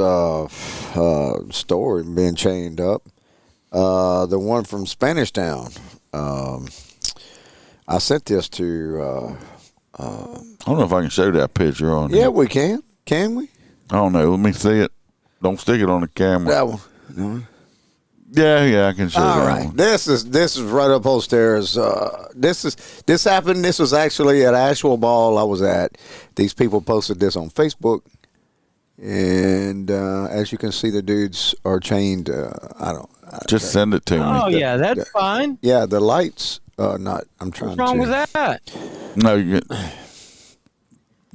story being chained up. The one from Spanish Town. I sent this to. I don't know if I can show that picture on. Yeah, we can. Can we? I don't know. Let me see it. Don't stick it on the camera. That one. No. Yeah, I can show All that right. one. This is right up Holstera's. This happened. This was actually at an actual ball I was at. These people posted this on Facebook, and as you can see, the dudes are chained. Just send it to me. Oh yeah, that's fine. Yeah, the lights. Not. I'm trying. What's wrong with that? No, you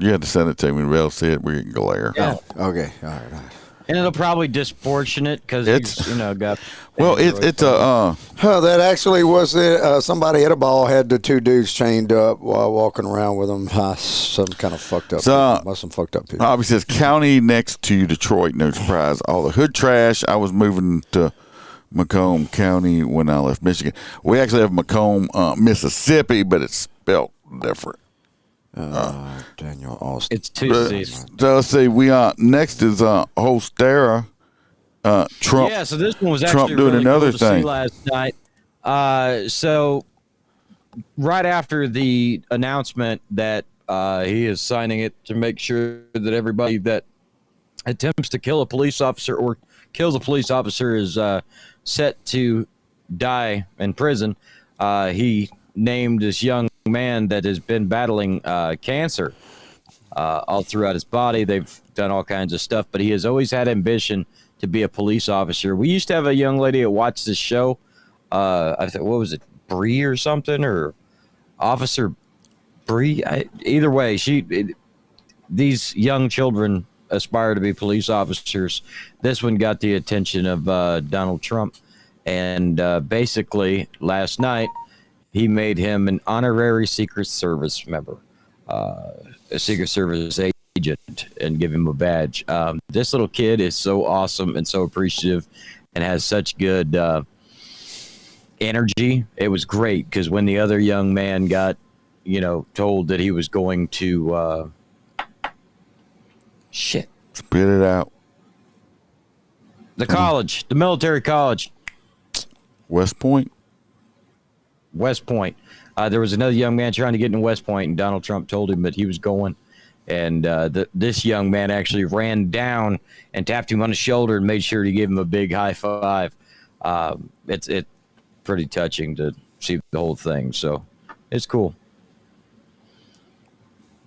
had to send it to me to be able to see it. We can glare. Yeah. Oh, okay. All right. And it'll probably disproportionate because it's got. Well, it's a. That actually was it. Somebody at a ball had the two dudes chained up while walking around with them. Some kind of fucked up. Some fucked up people. Obviously, says county next to Detroit. No surprise. All the hood trash. I was moving to Macomb County when I left Michigan. We actually have Macomb, Mississippi, but it's spelled different. Daniel Austin. It's Tuesday. So let's see. Next is Holstera. Trump. Yeah, so this one was actually Trump doing really another cool to thing see last night. So right after the announcement that he is signing it to make sure that everybody that attempts to kill a police officer or kills a police officer is set to die in prison. He named this young man that has been battling cancer all throughout his body. They've done all kinds of stuff, but he has always had ambition to be a police officer. We used to have a young lady that watched this show. I thought, what was it, Bree or something, or Officer Bree? Either way, these young children aspire to be police officers. This one got the attention of Donald Trump, and basically last night he made him an honorary Secret Service member, a Secret Service agent, and give him a badge. This little kid is so awesome and so appreciative and has such good energy. It was great because when the other young man got, told that he was going to spit it out. The college, the military college. West Point. There was another young man trying to get into West Point, and Donald Trump told him that he was going. And this young man actually ran down and tapped him on the shoulder and made sure to give him a big high five. It's pretty touching to see the whole thing. So it's cool.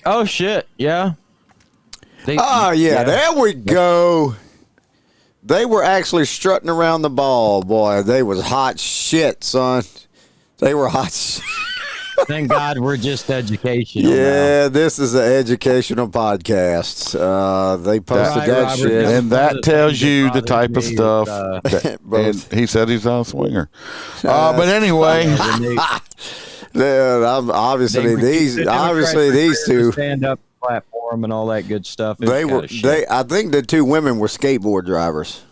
Oh, shit. Yeah. There we go. They were actually strutting around the ball, boy. They was hot shit, son. They were hot shit. Thank God we're just educational. Yeah, now. This is an educational podcast. They posted that Robert, shit. and that tells you the type of stuff. And he said he's on a swinger. But anyway. Obviously these two stand up platform and all that good stuff. I think the two women were skateboard drivers.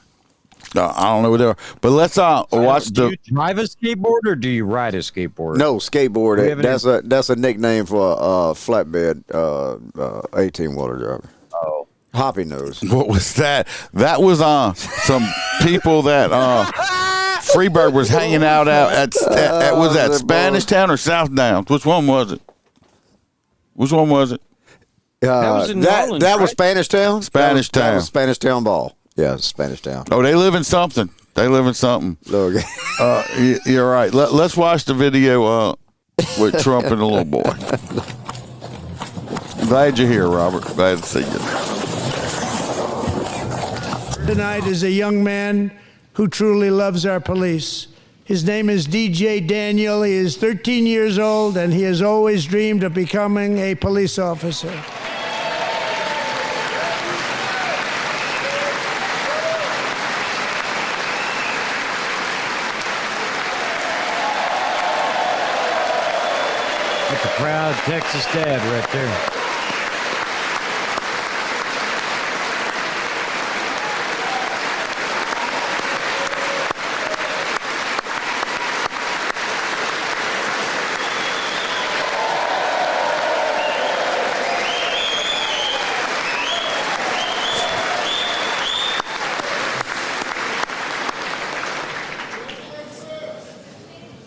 I don't know what they are, but let's watch do you drive a skateboard or do you ride a skateboard? No, skateboard. That's a nickname for a flatbed 18-wheeler driver. Oh, Hoppy nose. What was that? That was some people that Freebird was hanging out at was that Spanish Town or South Downs? Which one was it? That was Spanish Town. Spanish Town. That was Spanish Town ball. Yeah, Spanish Town. Oh, they live in something. Okay. You're right. Let's watch the video with Trump and the little boy. Glad you're here, Robert. Glad to see you. Tonight is a young man who truly loves our police. His name is DJ Daniel. He is 13 years old, and he has always dreamed of becoming a police officer. That's a proud Texas dad right there.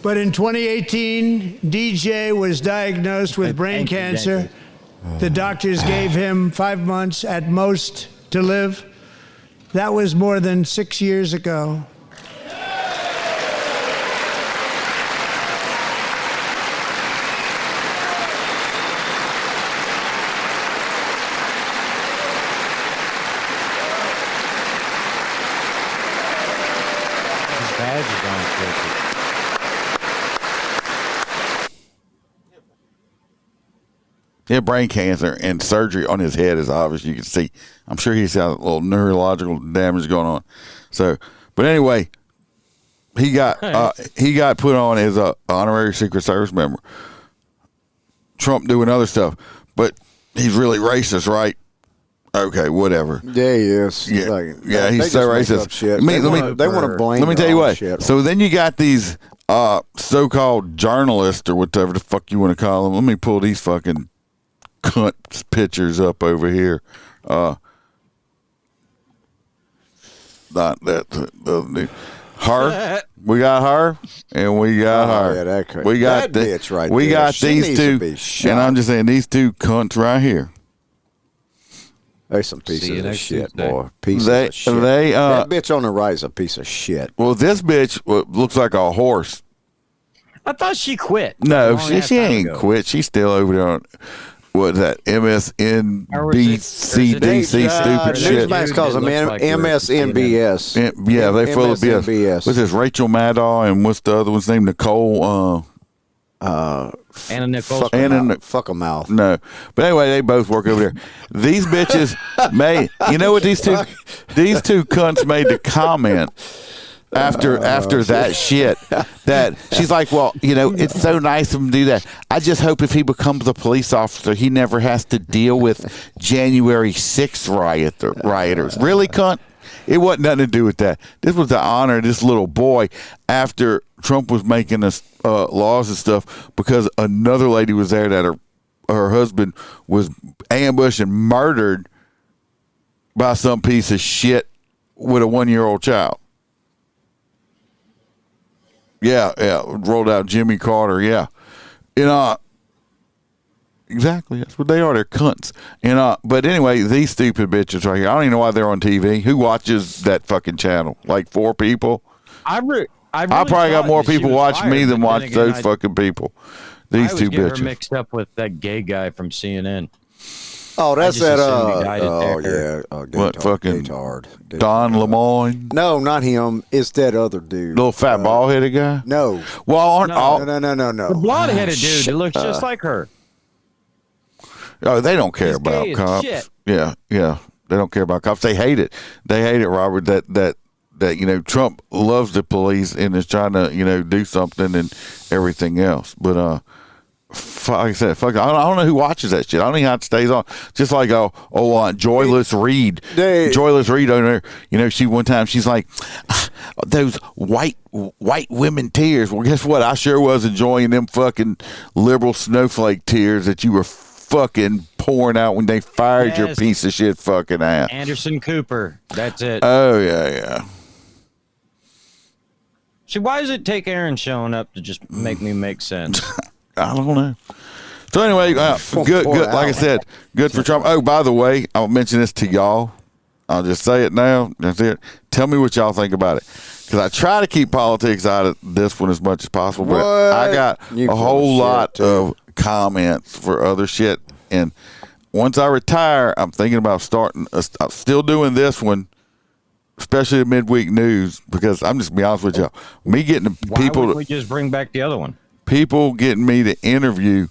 But in 2018, DJ was diagnosed with brain cancer. The doctors gave him 5 months at most to live. That was more than 6 years ago. His badge is on his. Yeah, brain cancer and surgery on his head is obvious. You can see. I'm sure he's got a little neurological damage going on. So, but anyway, he got put on as a honorary Secret Service member. Trump doing other stuff, but he's really racist, right? Okay, whatever. Yeah, he is. Yeah, he's so racist. Shit. They want to blame. Let me tell you what. Shit. So then you got these so-called journalists or whatever the fuck you want to call them. Let me pull these fucking cunt pictures up over here. Not that her. We got her, and we got her. Yeah, that crazy. We got that bitch right we there. got She these needs two, and I'm just saying these two cunts right here. They some pieces of shit, boy. They that bitch on the right is a piece of shit. Well, this bitch looks like a horse. I thought she quit. No, she ain't quit. She's still over there on what's that? MSNBCDC stupid shit. Newsmax calls them MSNBS. Yeah, they full of BS. What's this? Rachel Maddow and what's the other one's name? Nicole. Anna Nicole. Fuck a mouth. No, but anyway, they both work over there. These bitches made. You know what these two cunts made the comment. after that shit, that she's like, well, it's so nice of him to do that. I just hope if he becomes a police officer, he never has to deal with January 6th rioters. Really, cunt? It wasn't nothing to do with that. This was to honor this little boy after Trump was making us laws and stuff, because another lady was there that her husband was ambushed and murdered by some piece of shit with a 1-year-old child. Yeah, rolled out Jimmy Carter. Yeah, exactly. That's what they are. They're cunts. But anyway, these stupid bitches right here. I don't even know why they're on TV. Who watches that fucking channel? Like 4 people. I probably got more people watching me than watch those fucking people. These two bitches. Her mixed up with that gay guy from CNN. Oh, that's that. What fucking Don Lemon? No, not him. It's that other dude. Little fat bald headed guy. No. Well, no. The blonde headed dude that looks just like her. Oh, they don't care about cops. Shit. Yeah. They don't care about cops. They hate it. They hate it, Robert. That Trump loves the police and is trying to do something and everything else. But like I said, I don't know who watches that shit. I don't know how it stays on. Just like Joyless Reed. Joyless Reed on there. She one time she's like, those white women tears. Well, guess what? I sure was enjoying them fucking liberal snowflake tears that you were fucking pouring out when they fired your piece of shit fucking ass. Anderson Cooper. That's it. Oh yeah. See, why does it take Aaron showing up to just make me make sense? I don't know. So anyway, good. Like I said, good for Trump. Oh, by the way, I'll mention this to y'all. I'll just say it now. That's it. Tell me what y'all think about it, because I try to keep politics out of this one as much as possible. But I got a whole lot of comments for other shit, and once I retire, I'm thinking about still doing this one, especially the midweek news, because I'm just gonna be honest with y'all. Me getting people. Why wouldn't we just bring back the other one? People getting me to interview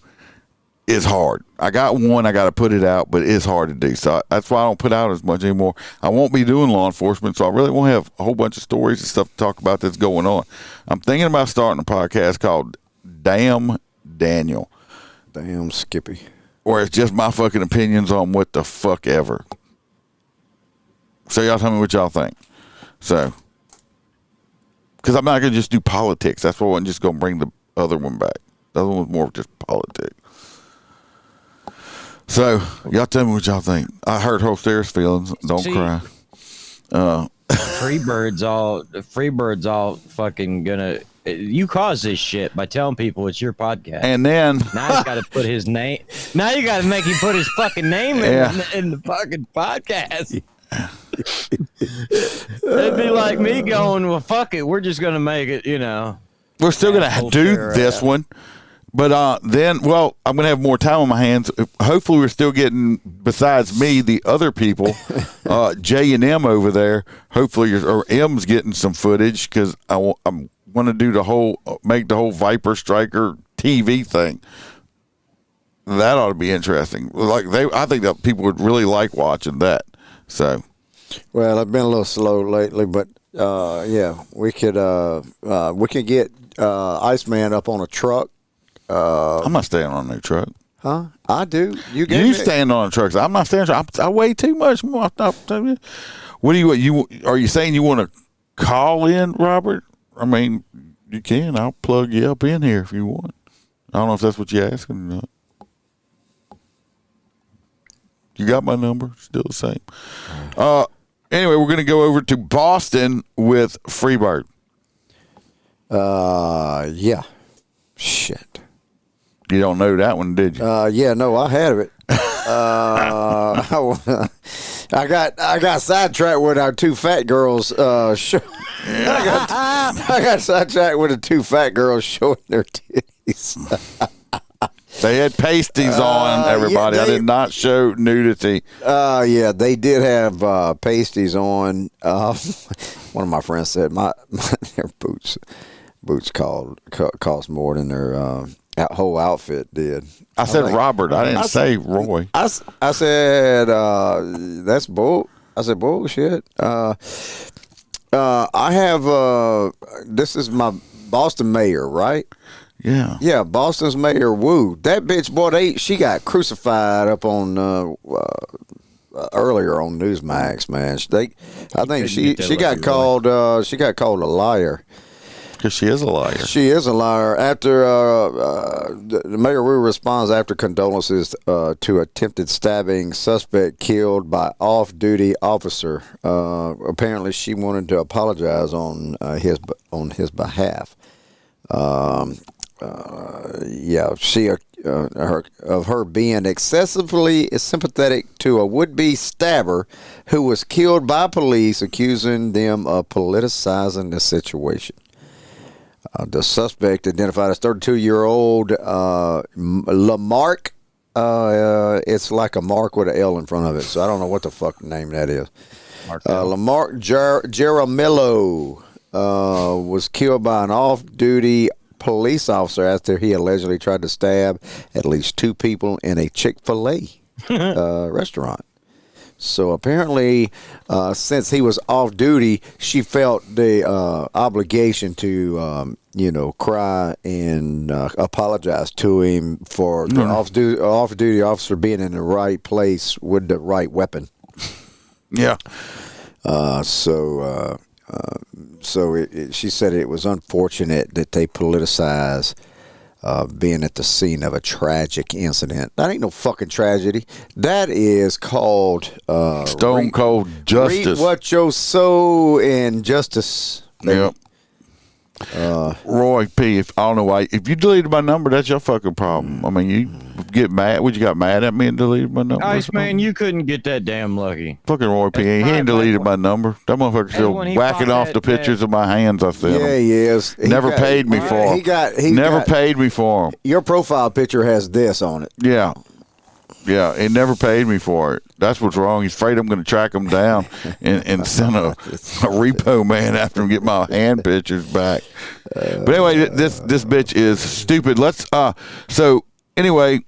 is hard. I got one, I got to put it out, but it's hard to do. So that's why I don't put out as much anymore. I won't be doing law enforcement, so I really won't have a whole bunch of stories and stuff to talk about that's going on. I'm thinking about starting a podcast called Damn Daniel. Damn Skippy. Where it's just my fucking opinions on what the fuck ever. So y'all tell me what y'all think. So, because I'm not going to just do politics. That's why I'm just going to bring the other one back. The other one was more just politics. So y'all tell me what y'all think. I hurt Sarah's feelings. Don't cry. Freebird's all fucking gonna. You caused this shit by telling people it's your podcast. And then now he's got to put his name. Now you got to make him put his fucking name in the fucking podcast. It'd be like me going, well, fuck it. We're just gonna make it. We're still going to do this one. But then, well, I'm going to have more time on my hands. Hopefully, we're still getting, besides me, the other people, J and M over there. Hopefully, or M's getting some footage, because I want to do make the whole Viper Striker TV thing. That ought to be interesting. I think that people would really like watching that. So, well, I've been a little slow lately, but yeah, we could get Iceman up on a truck. I'm not staying on a truck. Huh? I do. You stand on a truck. I'm not standing. I weigh too much more. What do you? Are you saying you want to call in, Robert? I mean, you can. I'll plug you up in here if you want. I don't know if that's what you're asking or not. You got my number? Still the same. Anyway, we're going to go over to Boston with Freebird. Yeah. Shit. You don't know that one, did you? Yeah, no, I have it. I got sidetracked with our two fat girls. I got sidetracked with the two fat girls showing their titties. They had pasties on, everybody. Yeah, I did not show nudity. Yeah, they did have pasties on. One of my friends said their boots cost more than their whole outfit did. I said Robert. I didn't say Roy. I said that's bull. I said bullshit. I have. This is my Boston mayor, right? Yeah. Yeah, Boston's mayor. Woo, that bitch, boy. She got crucified up on earlier on Newsmax. Man, I think she got called. She got called a liar. Because she is a liar. She is a liar. After the Mayor Wu responds after condolences to attempted stabbing suspect killed by off-duty officer. Apparently, she wanted to apologize on his behalf. She of her being excessively sympathetic to a would-be stabber who was killed by police, accusing them of politicizing the situation. The suspect, identified as 32-year-old Lamarck, it's like a mark with an L in front of it, so I don't know what the fuck name that is. Lamarck Jaramillo was killed by an off-duty police officer after he allegedly tried to stab at least 2 people in a Chick-fil-A restaurant. So apparently, since he was off duty, she felt the obligation to, cry and apologize to him for the off-duty officer being in the right place with the right weapon. Yeah. She said it was unfortunate that they politicized being at the scene of a tragic incident. That ain't no fucking tragedy. That is called Stone Cold Justice. Read what your soul and justice. Yep. Roy P. I don't know why. If you deleted my number, that's your fucking problem. I mean, you get mad. Would you got mad at me and deleted my number? Ice man, you couldn't get that damn lucky. Fucking Roy P. He ain't deleted my number. That motherfucker's still whacking off the pictures of my hands I sent him. Yeah, he is. Never paid me for him. He never paid me for him. Your profile picture has this on it. Yeah. Yeah, he never paid me for it. That's what's wrong. He's afraid I'm going to track him down and send a repo man after him, get my hand pictures back. But anyway, this bitch is stupid. So anyway,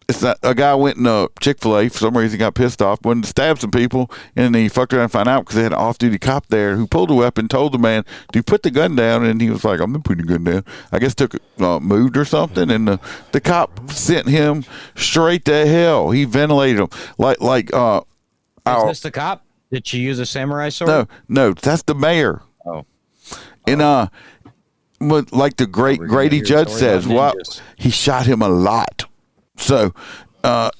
it's that a guy went in a Chick-fil-A for some reason, got pissed off, went to stab some people, and he fucked around and found out because they had an off-duty cop there who pulled a weapon, told the man to put the gun down, and he was like, "I'm not putting the gun down." I guess moved or something, and the cop sent him straight to hell. He ventilated him like. Is this the cop? Did she use a samurai sword? No, that's the mayor. Oh, and like the great Grady Judge says, he shot him a lot. So, and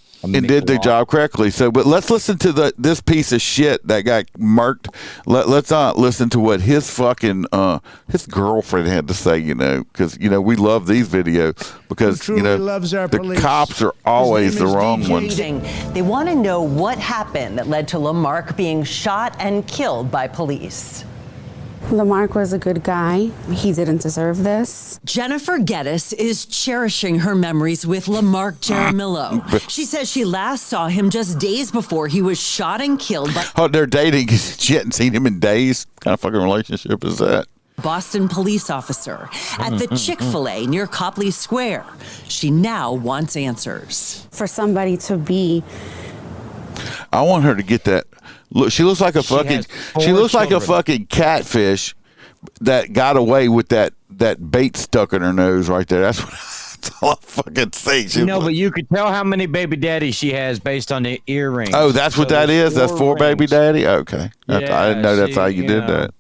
did the job correctly. So, but let's listen to this piece of shit that got murked. Let's listen to what his fucking his girlfriend had to say. Because we love these videos because the cops are always the wrong ones. They want to know what happened that led to Lamarck being shot and killed by police. Lamarck was a good guy. He didn't deserve this. Jennifer Geddes is cherishing her memories with Lamarck Jaramillo. She says she last saw him just days before he was shot and killed by... Oh, they're dating. She hadn't seen him in days. What kind of fucking relationship is that? Boston police officer at the Chick-fil-A near Copley Square. She now wants answers. For somebody to be... I want her to get that. Look, she looks like a fucking. She looks like a fucking catfish that got away with that bait stuck in her nose right there. That's all I fucking see. But you could tell how many baby daddies she has based on the earrings. Oh, that's what that is. That's 4 baby daddy. Okay, I didn't know that's how you did that.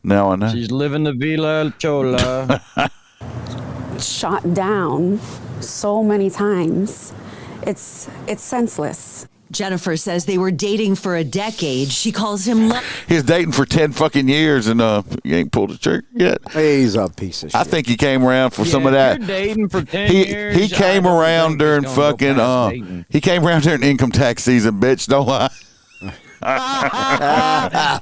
Now I know. She's living the Villa Chola. Shot down so many times. It's senseless. Jennifer says they were dating for a decade. She calls him... He's dating for 10 fucking years and he ain't pulled the trigger yet. He's a piece of shit. I think he came around for some of that. You're dating for 10 years. He came around during fucking... he came around during income tax season, bitch. Don't lie.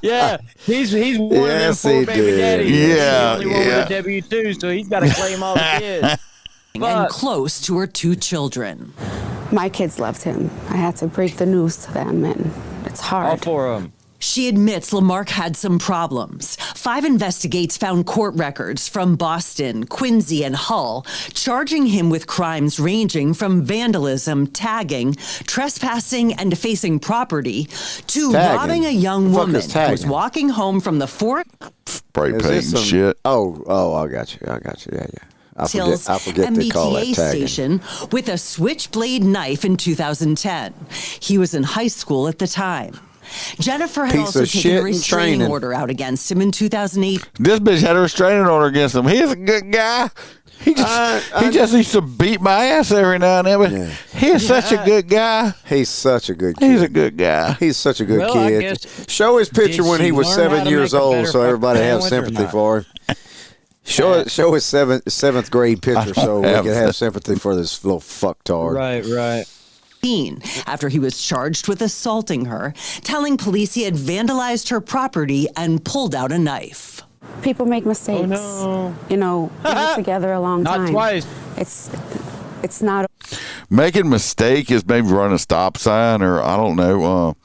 Yeah, he's one of them 4 baby daddies. Yeah, he's the only one with a W-2, so he's got to claim all the kids. And close to her 2 children. My kids loved him. I had to break the news to them, and it's hard. All 4 of them. She admits Lamarck had some problems. 5 investigates found court records from Boston, Quincy, and Hull, charging him with crimes ranging from vandalism, tagging, trespassing, and defacing property to robbing a young woman who was walking home from the forest. Spray paint and shit. Oh, I got you. Yeah. I forget they call that MBTA tagging. station with a switchblade knife in 2010. He was in high school at the time. Jennifer had also taken a restraining order out against him in 2008. This bitch had a restraining order against him. He's a good guy. He just used to beat my ass every now and then. But he's such a good guy. He's such a good kid. He's a good guy. He's such a good kid. Show his picture when he was 7 years old so everybody have sympathy for him. Show his seventh grade picture so we can have sympathy for this little fucktard. Right. After he was charged with assaulting her, telling police he had vandalized her property and pulled out a knife. People make mistakes. Oh, no. You know, we've been together a long time. Not twice. It's not. Making a mistake is maybe running a stop sign or I don't know.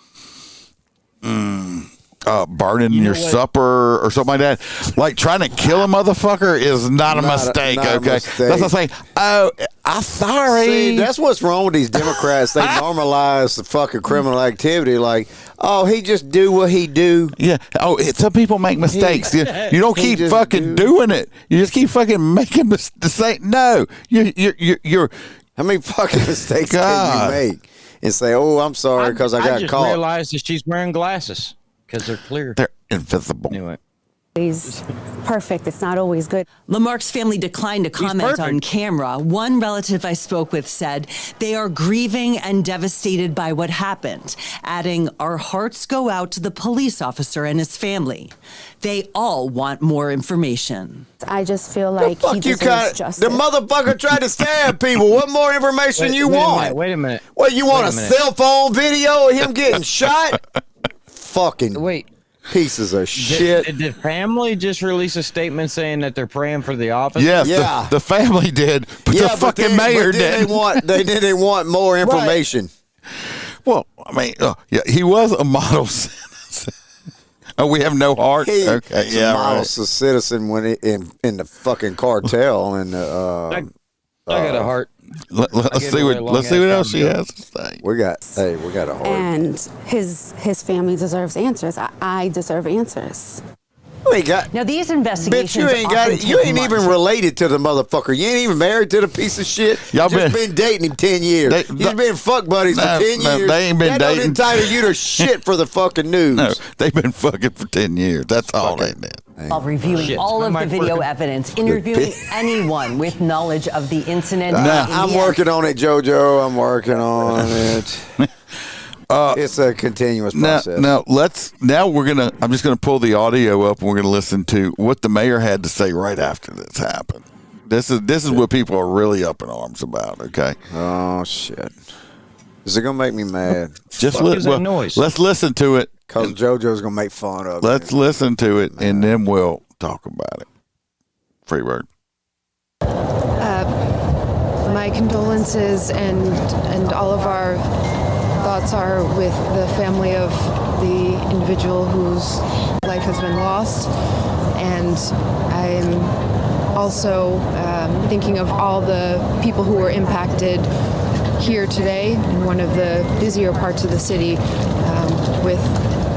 Burning your supper or something like that. Like trying to kill a motherfucker is not a mistake, okay? That's what I'm saying. Oh, I'm sorry. See, that's what's wrong with these Democrats. They normalize the fucking criminal activity like, oh, he just do what he do. Yeah. Oh, some people make mistakes. You don't keep fucking doing it. You just keep fucking making mistakes. No. You're how many fucking mistakes can you make and say, oh, I'm sorry because I got caught? I just realized that she's wearing glasses. Because they're clear. They're invisible. Anyway. He's perfect. It's not always good. Lamarck's family declined to comment on camera. One relative I spoke with said they are grieving and devastated by what happened, adding, our hearts go out to the police officer and his family. They all want more information. I just feel like he deserves justice. The motherfucker tried to stab people. What more information you want? Wait a minute. What, you want a cell phone video of him getting shot? Fucking pieces of shit. Did the family just release a statement saying that they're praying for the officer? Yes, the family did, but the fucking mayor didn't. They didn't want more information. Right. Well, I mean, he was a model citizen. Oh, we have no heart? Okay, a model citizen when in the fucking cartel and I got a heart. Let's see what else she has to say. We got a heart. And his family deserves answers. I deserve answers. You ain't got. Now these investigations. Bitch, you ain't even related to the motherfucker. You ain't even married to the piece of shit. Y'all just been dating him 10 years. You've been fuck buddies for 10 years. They ain't been dating. Don't entitle you to shit for the fucking news. No, they've been fucking for 10 years. That's all they did. While reviewing all of the video evidence, interviewing anyone with knowledge of the incident. I'm working on it, JoJo. I'm working on it. It's a continuous process. I'm just gonna pull the audio up and we're gonna listen to what the mayor had to say right after this happened. This is what people are really up in arms about. Okay. Oh shit. Is it gonna make me mad? Noise? Let's listen to it. Because JoJo's gonna make fun of it. Let's listen to it and then we'll talk about it. Freebird. My condolences and all of our thoughts are with the family of the individual whose life has been lost. And I'm also thinking of all the people who were impacted here today in one of the busier parts of the city with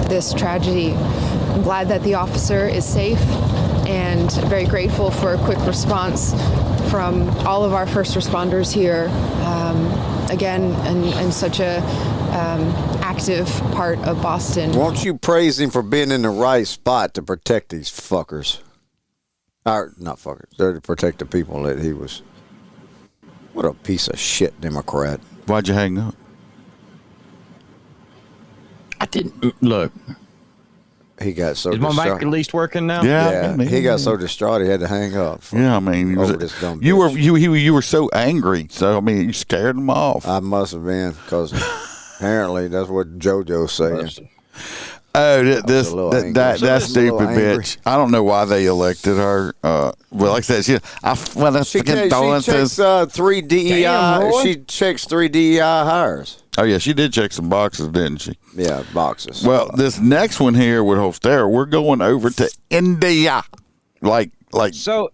this tragedy. I'm glad that the officer is safe and very grateful for a quick response from all of our first responders here. Again, and such a active part of Boston. Won't you praise him for being in the right spot to protect these fuckers? Or not fuckers, to protect the people that he was. What a piece of shit Democrat. Why'd you hang up? I didn't look. He got so Is my mic at least working now? Yeah. He got so distraught he had to hang up. Yeah, I mean, you were so angry. So I mean, you scared him off. I must have been because apparently that's what JoJo's saying. Oh, that stupid bitch. I don't know why they elected her. Well, like I said, she checks 3 DEI. She checks 3 DEI hires. Oh, yeah, she did check some boxes, didn't she? Yeah, boxes. Well, this next one here with Hostera, we're going over to India. So,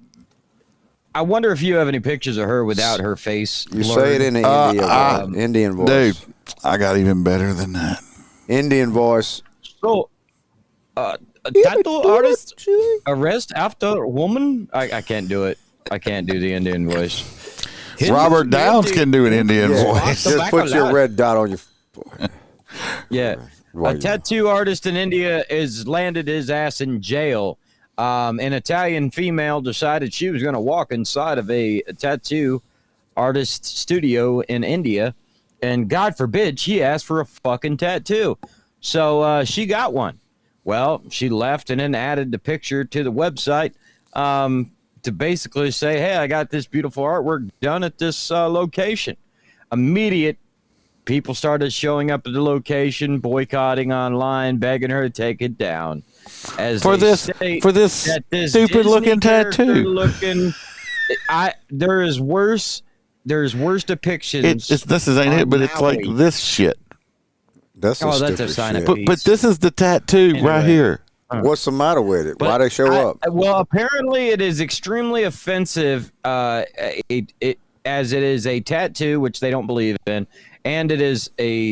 I wonder if you have any pictures of her without her face. You say it in the Indian voice. Dude, I got even better than that. Indian voice. So, a tattoo artist arrest after woman? I can't do it. I can't do the Indian voice. Robert Downs can do an Indian voice. Just put your red dot on your forehead. Yeah. A tattoo artist in India is landed his ass in jail. An Italian female decided she was going to walk inside of a tattoo artist studio in India, and God forbid she asked for a fucking tattoo. So she got one. Well, she left and then added the picture to the website to basically say, hey, I got this beautiful artwork done at this location. Immediate people started showing up at the location, boycotting online, begging her to take it down. As for this stupid looking tattoo. There's worse depictions. This ain't it, but it's like this shit. That's a sign of peace. But this is the tattoo right here. What's the matter with it? Why they show up? Well, apparently it is extremely offensive. As it is a tattoo, which they don't believe in, and it is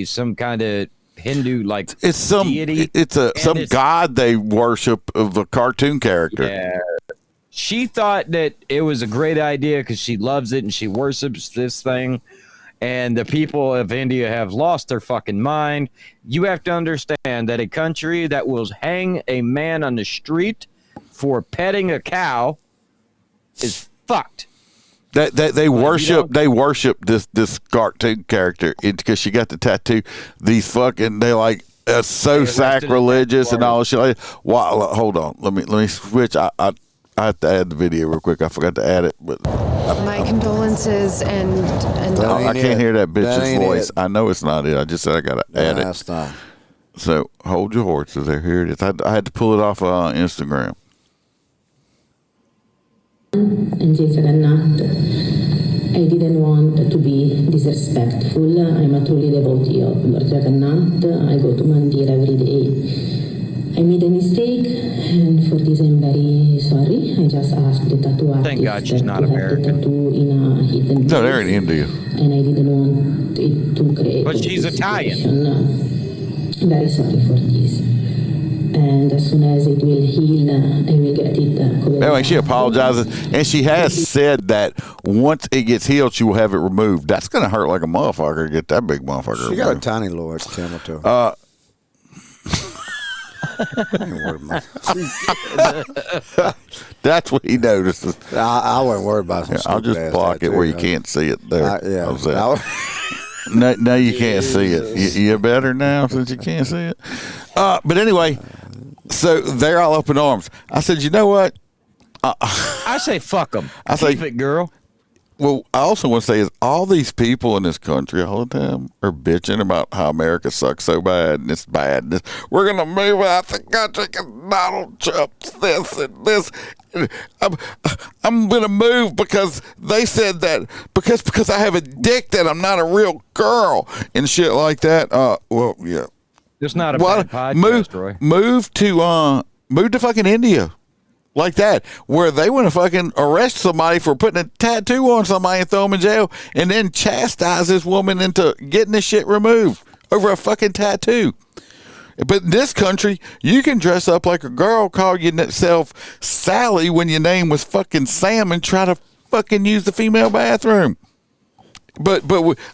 some kind of Hindu it's some deity. It's some god they worship of a cartoon character. Yeah. She thought that it was a great idea because she loves it and she worships this thing. And the people of India have lost their fucking mind. You have to understand that a country that will hang a man on the street for petting a cow is fucked. They worship this cartoon character because she got the tattoo. These fucking they so sacrilegious and all shit. Wow, hold on, let me switch. I have to add the video real quick. I forgot to add it, but My condolences and I can't hear that bitch's voice. I know it's not it. I just said I gotta add it. That's not. So hold your horses there. Here it is. I had to pull it off Instagram. And Jay Jagannath, I didn't want to be disrespectful. I'm a truly devotee of Lord Jagannath. I go to Mandir every day. I made a mistake, and for this I'm very sorry. I just asked the tattoo artist Thank God she's not American. tattoo in a hidden No, they're in India. And I didn't want it to create. But she's Italian. Very sorry for this. And as soon as it will heal, I will get it covered. Anyway, she apologizes, and she has said that once it gets healed, she will have it removed. That's going to hurt like a motherfucker to get that big motherfucker She removed. got a tiny little camel toe. That's what he notices. I wasn't worried about it. I'll just block it where you can't see it there. Yeah. How's that? No, you can't see it. You're better now since you can't see it. But anyway, so they're all up in arms. I said, you know what? I say fuck them. I say, keep it, girl. Well, I also want to say is all these people in this country all the time are bitching about how America sucks so bad and it's bad. We're going to move out the country because Donald Trump's this and this. I'm going to move because they said that because I have a dick that I'm not a real girl and shit like that. Well, yeah. It's not a bad podcast, Roy. Move to fucking India. Like that, where they want to fucking arrest somebody for putting a tattoo on somebody and throw them in jail and then chastise this woman into getting this shit removed over a fucking tattoo. But in this country, you can dress up like a girl, call yourself Sally when your name was fucking Sam and try to fucking use the female bathroom. But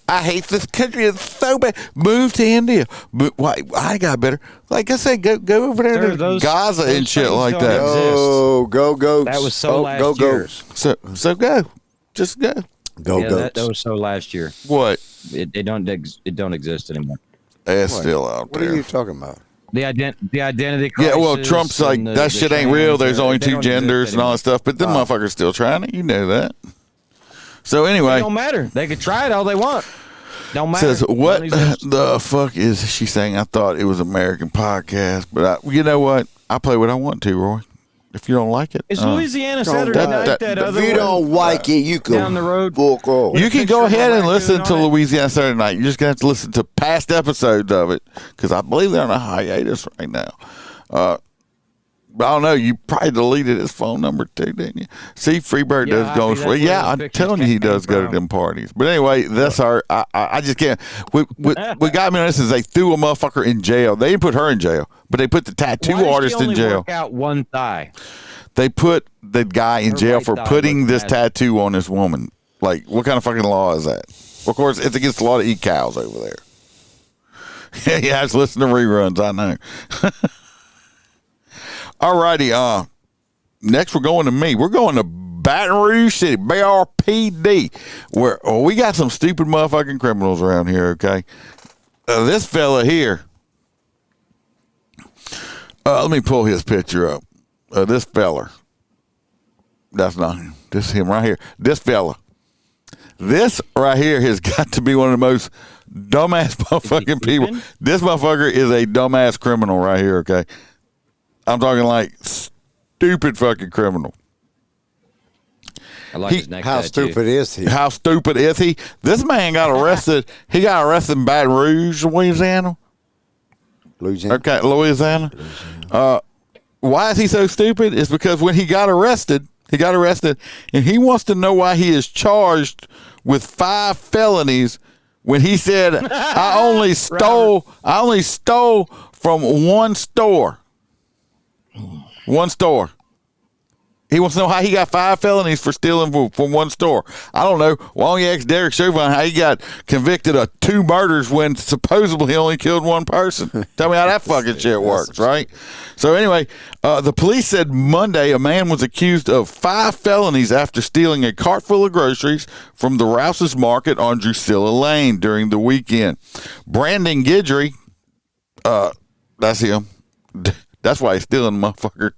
I hate this country. It's so bad. Move to India. But why? I got better. Like I said, go over there to Gaza and shit like that. Go. That was so last year. So go. Just go. Go. That was so last year. What? It don't exist anymore. It's still out there. What are you talking about? The identity crisis. Yeah, well, Trump's like, that shit ain't real. There's only two genders and all that stuff. But them motherfuckers still trying it. You know that. So anyway, it don't matter. They could try it all they want. Don't matter. Says what the fuck is she saying? I thought it was American podcast, but you know what? I play what I want to, Roy. If you don't like it, Is Louisiana Saturday night that other If you don't like it, you can down the road. Walk off. you can go ahead and listen to Louisiana Saturday Night. You're just gonna have to listen to past episodes of it because I believe they're on a hiatus right now. But I don't know. You probably deleted his phone number too, didn't you? See, Freebird does go for. Yeah, I'm telling you, he does go to them parties. But anyway, that's our. I just can't. What got me on this is they threw a motherfucker in jail. They didn't put her in jail, but they put the tattoo artist in jail. Work out one thigh. They put the guy in jail for putting this tattoo on this woman. Like, what kind of fucking law is that? Of course, it's against the law to eat cows over there. Yeah, just listen to reruns. I know. Alrighty, next we're going to me. We're going to Baton Rouge City, BRPD, where we got some stupid motherfucking criminals around here, okay? This fella here, let me pull his picture up. This fella, that's not him. This is him right here. This fella. This right here has got to be one of the most dumbass motherfucking people. This motherfucker is a dumbass criminal right here, okay? I'm talking like stupid fucking criminal. I like his neck. How stupid is he? How stupid is he? This man got arrested. He got arrested in Baton Rouge, Louisiana. Okay, Louisiana. Why is he so stupid? It's because when he got arrested, and he wants to know why he is charged with 5 felonies when he said, I only stole from one store. One store. He wants to know how he got 5 felonies for stealing from one store. I don't know. Why don't you ask Derek Chauvin how he got convicted of 2 murders when supposedly he only killed one person? Tell me how that fucking shit works, right? So anyway, the police said Monday a man was accused of 5 felonies after stealing a cart full of groceries from the Rouse's Market on Drusilla Lane during the weekend. Brandon Guidry, that's him. That's why he's stealing, motherfucker.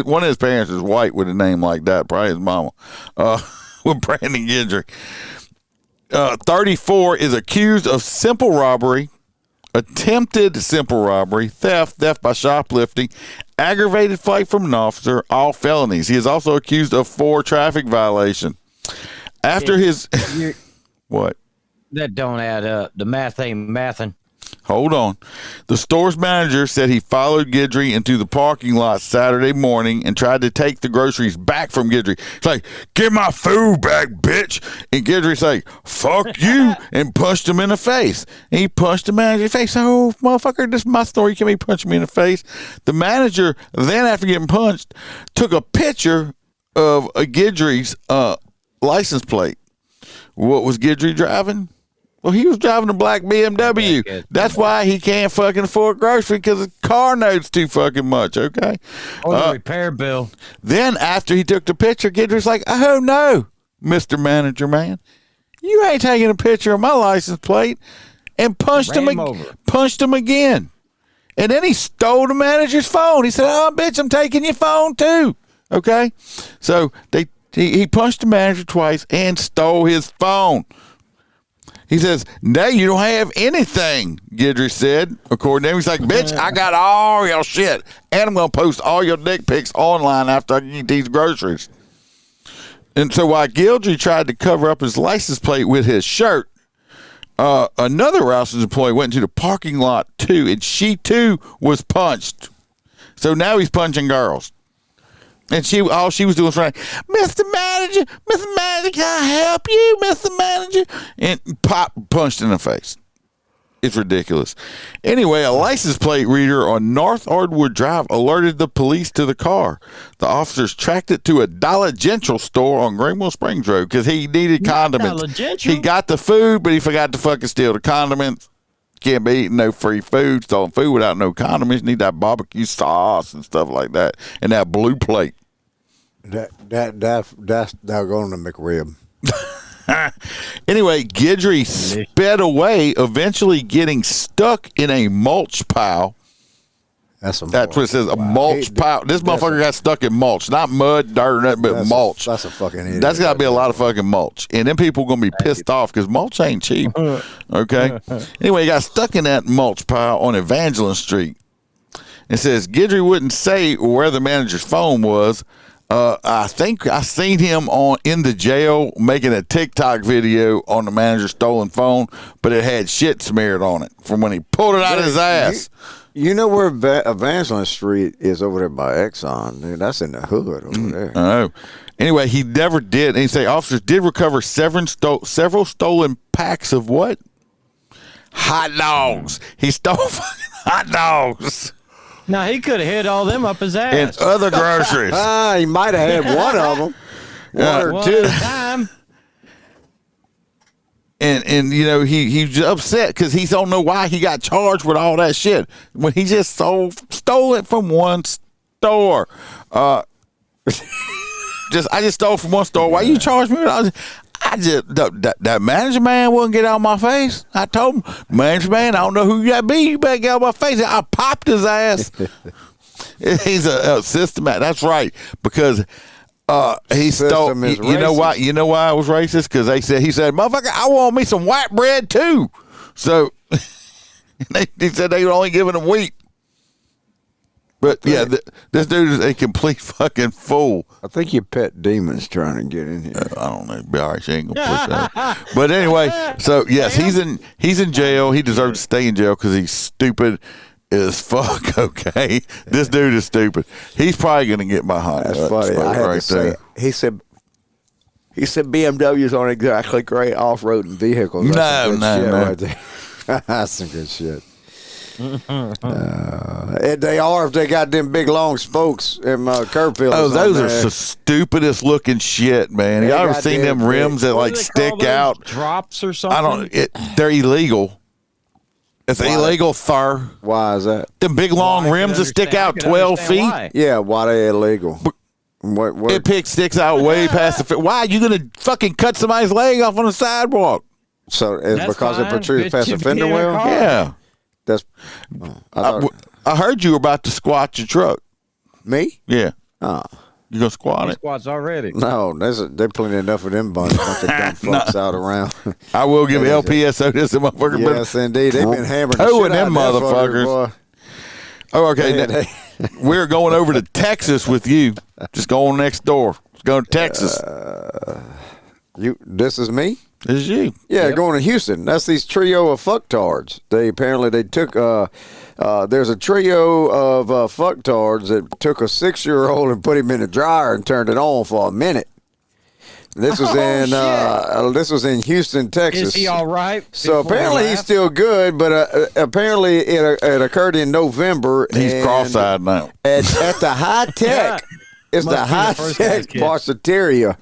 One of his parents is white with a name like that, probably his mama. With Brandon Guidry. 34 is accused of simple robbery, attempted simple robbery, theft by shoplifting, aggravated flight from an officer, all felonies. He is also accused of 4 traffic violations. After his... What? That don't add up. The math ain't mathin'. Hold on. The store's manager said he followed Guidry into the parking lot Saturday morning and tried to take the groceries back from Guidry. It's like, give my food back, bitch. And Guidry's like, fuck you, and punched him in the face. And he punched the manager in the face. Oh, motherfucker, this is my store. You can't be punching me in the face. The manager, then after getting punched, took a picture of Guidry's license plate. What was Guidry driving? Well, he was driving a black BMW. That's why he can't fucking afford grocery, because the car note's too fucking much, okay? Or the repair bill. Then after he took the picture, Guidry's like, oh, no, Mr. Manager, man. You ain't taking a picture of my license plate, and punched him again. And then he stole the manager's phone. He said, oh, bitch, I'm taking your phone too, okay? So he punched the manager twice and stole his phone. He says, no, you don't have anything, Guidry said. According to him, he's like, bitch, I got all your shit. And I'm going to post all your dick pics online after I eat these groceries. And so while Guidry tried to cover up his license plate with his shirt, another Rouse's employee went into the parking lot too, and she too was punched. So now he's punching girls. And all she was doing was saying, Mr. Manager, can I help you, Mr. Manager? And punched in the face. It's ridiculous. Anyway, a license plate reader on North Ardwood Drive alerted the police to the car. The officers tracked it to a Dollar General store on Greenville Springs Road because he needed condiments. He got the food, but he forgot to fucking steal the condiments. Can't be eating no free food, stolen food without no condiments. Need that barbecue sauce and stuff like that, and that blue plate. That's doggone the McRib. Anyway, Guidry sped away, eventually getting stuck in a mulch pile. That's what it says, a mulch pile. This motherfucker got stuck in mulch, not mud, dirt, or nothing, but mulch. That's a fucking idiot. That's got to be a lot of fucking mulch. And then people going to be pissed off because mulch ain't cheap. Okay? Anyway, he got stuck in that mulch pile on Evangeline Street. It says Guidry wouldn't say where the manager's phone was. I think I seen him in the jail making a TikTok video on the manager's stolen phone, but it had shit smeared on it from when he pulled it out of his ass. You know where Evangeline Street is over there by Exxon? Dude, that's in the hood over there. Oh. Anyway, he never did. And he say officers did recover several stolen packs of what? Hot dogs. He stole fucking hot dogs. Now, he could have hid all them up his ass. And other groceries. He might have had one of them. One or two. At a time. And you know, he's upset because he don't know why he got charged with all that shit when he just stole it from one store. I just stole from one store. Why you charge me with all this? That manager man wouldn't get out of my face. I told him, manager man, I don't know who you got be. You better get out of my face. I popped his ass. He's a systematic. That's right, because he stole. You know why? You know why I was racist? Because he said, motherfucker, I want me some white bread too. So he said they were only giving him wheat. But yeah, this dude is a complete fucking fool. I think your pet demon's trying to get in here. I don't know. Be all right, she ain't gonna push that. But anyway, so yes, he's in jail. He deserves to stay in jail because he's stupid as fuck. Okay, this dude is stupid. He's probably gonna get my hot. That's funny. I had to say, he said BMWs aren't exactly great off-roading vehicles. No. Right there. That's some good shit. And they are if they got them big long spokes and curb pillars. Oh, those are the stupidest looking shit, man. Y'all ever seen them rims that like stick out? Drops or something? They're illegal. It's illegal, sir. Why is that? The big long rims that stick out 12 feet. Why. Yeah, why they illegal? What? It sticks out way past the. Why are you gonna fucking cut somebody's leg off on the sidewalk? So it's because it protrudes past the fender well. Yeah. That's. I heard you were about to squat your truck. Me? Yeah. Oh. You gonna squat it? Squats already. No, they plenty enough of them bunch of dumb fucks out around. I will give LPSO this motherfucker. Yes, indeed. They've been hammering the shit shit out them of motherfuckers. Oh, okay. We're going over to Texas with you. Just go on next door. Let's go to Texas. This is me? This is you. Yeah, going to Houston. That's these trio of fucktards. They took there's a trio of fucktards that took a 6-year-old and put him in a dryer and turned it on for a minute. This was in Houston, Texas. Is he all right? So apparently he's still good, but apparently it occurred in November. He's cross-eyed now. At the high tech, it's the high tech Barceteria.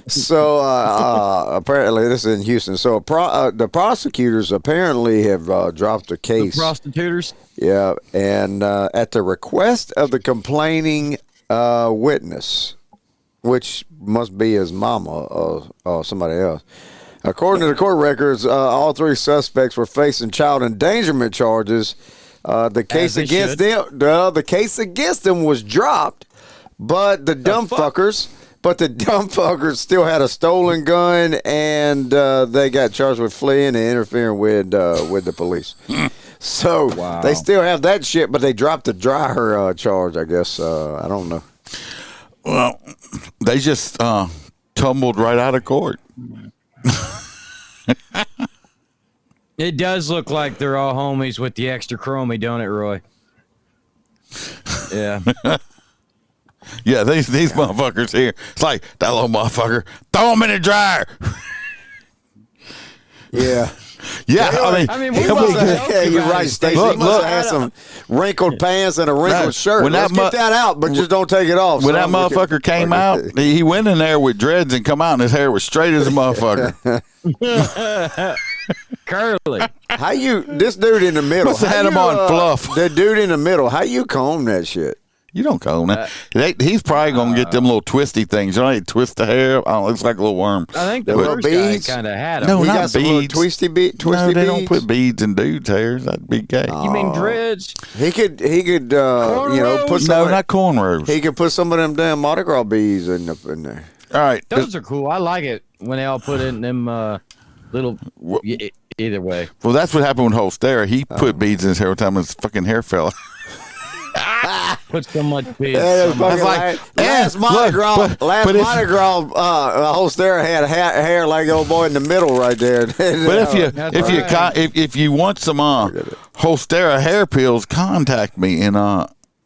So apparently this is in Houston. So the prosecutors apparently have dropped the case. The prostituters? Yeah, and at the request of the complaining witness, which must be his mama or somebody else. According to the court records, all 3 suspects were facing child endangerment charges. The case against them was dropped, but the dumb fuckers still had a stolen gun, and they got charged with fleeing and interfering with the police. So they still have that shit, but they dropped the dryer charge, I guess. I don't know. Well, they just tumbled right out of court. It does look like they're all homies with the extra chromie, don't it, Roy? Yeah. Yeah, these motherfuckers here. It's like, that little motherfucker, throw him in the dryer. Yeah. Yeah, you're right, Stacey. He must have had some wrinkled pants and a wrinkled shirt. Let's get that out, but just don't take it off. When that motherfucker came out, he went in there with dreads and come out, and his hair was straight as a motherfucker. Curly. This dude in the middle. Must have had him on fluff. The dude in the middle, how you comb that shit? You don't comb that. He's probably going to get them little twisty things. You know, they twist the hair. Oh, it looks like a little worm. I think the first guy kind of had them. No, he not got some beads. Twisty beads. They don't put beads in dudes' hairs. That'd be gay. You mean dreads? He could put some. No, not cornrows. He could put some of them damn Mardi Gras beads in there. All right. Those are cool. I like it when they all put it in them little. Either way. Well, that's what happened with Holstera. He put beads in his hair every time his fucking hair fell. put so much beer. Last Mardi Gras, Holstera had hair like the old boy in the middle right there. But if you want some Holstera hair pills, contact me and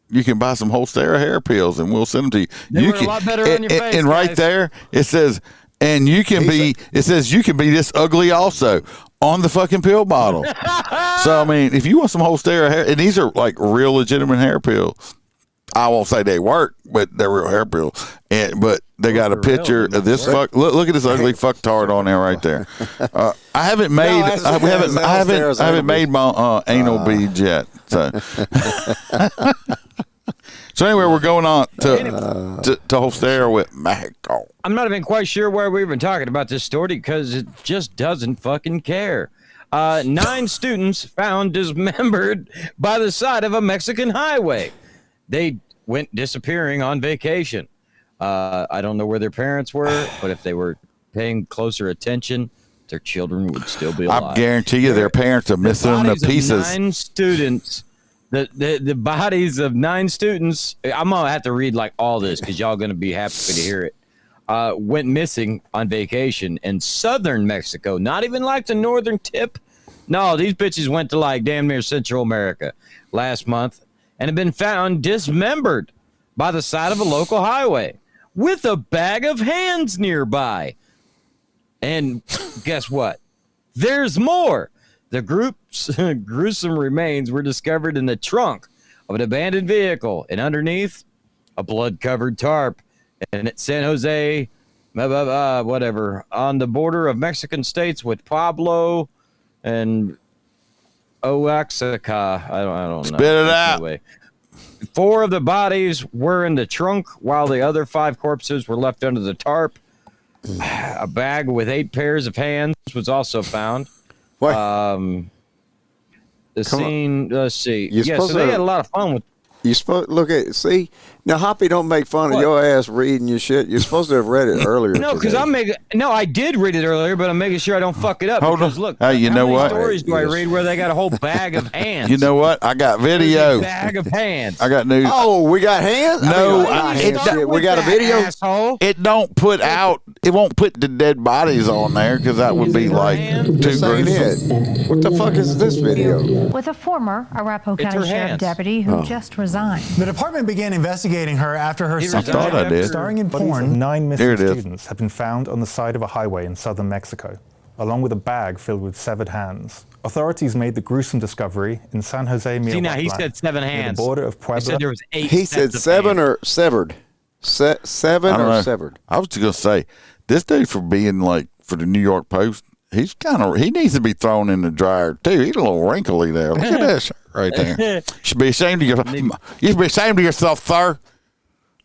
you can buy some Holstera hair pills and we'll send them to you. They work a lot better on your face, and right guys. there it says, and you can be this ugly also on the fucking pill bottle. So I mean, if you want some Holstera hair, and these are like real legitimate hair pills. I won't say they work, but they're real hair pills. But they got a picture of this fuck. Look at this ugly fucktard on there right there. I haven't made. I haven't made my anal beads yet. So. So anyway, we're going on to Holstera with Mexico. I'm not even quite sure why we're even talking about this story because it just doesn't fucking care. 9 students found dismembered by the side of a Mexican highway. They went disappearing on vacation. I don't know where their parents were, but if they were paying closer attention, their children would still be alive. I guarantee you their parents are missing them to pieces. 9 students. The bodies of 9 students, I'm going to have to read like all this because y'all going to be happy to hear it, went missing on vacation in southern Mexico. Not even like the northern tip. No, these bitches went to like damn near Central America last month and have been found dismembered by the side of a local highway with a bag of hands nearby. And guess what? There's more. The group's gruesome remains were discovered in the trunk of an abandoned vehicle and underneath a blood-covered tarp. And at San Jose, whatever, on the border of Mexican states with Puebla and Oaxaca. I don't know. Spit it out. Anyway, 4 of the bodies were in the trunk while the other 5 corpses were left under the tarp. A bag with 8 pairs of hands was also found. What? The scene. Let's see. You're So they had a lot of fun with. You supposed look at see now. Hoppy don't make fun of your ass reading your shit. You're supposed to have read it earlier. No, because I'm making. No, I did read it earlier, but I'm making sure I don't fuck it up. Hold because on. Look, Hey, you how know many what? stories do I read where they got a whole bag of hands? You know what? I got video. A bag of hands. I got news. Oh, we got hands. No, we got a video. Asshole. It don't put out. It won't put the dead bodies on there because that would be like too gruesome. What the fuck is this video? With a former Arapahoe County Sheriff deputy who just resigned. The department began investigating her after her thought I did. starring in porn. 9 missing students have been found on the side of a highway in southern Mexico, along with a bag filled with severed hands. Authorities made the gruesome discovery in San Jose, Michoacan. See, now he said 7 hands. The border of Puebla. He said there was 8. He said 7 or severed. 7 or severed. I was just gonna say this dude for being like for the New York Post. He needs to be thrown in the dryer too. He's a little wrinkly there. Look at that shirt right there. You should be ashamed of yourself. You should be ashamed of yourself, sir.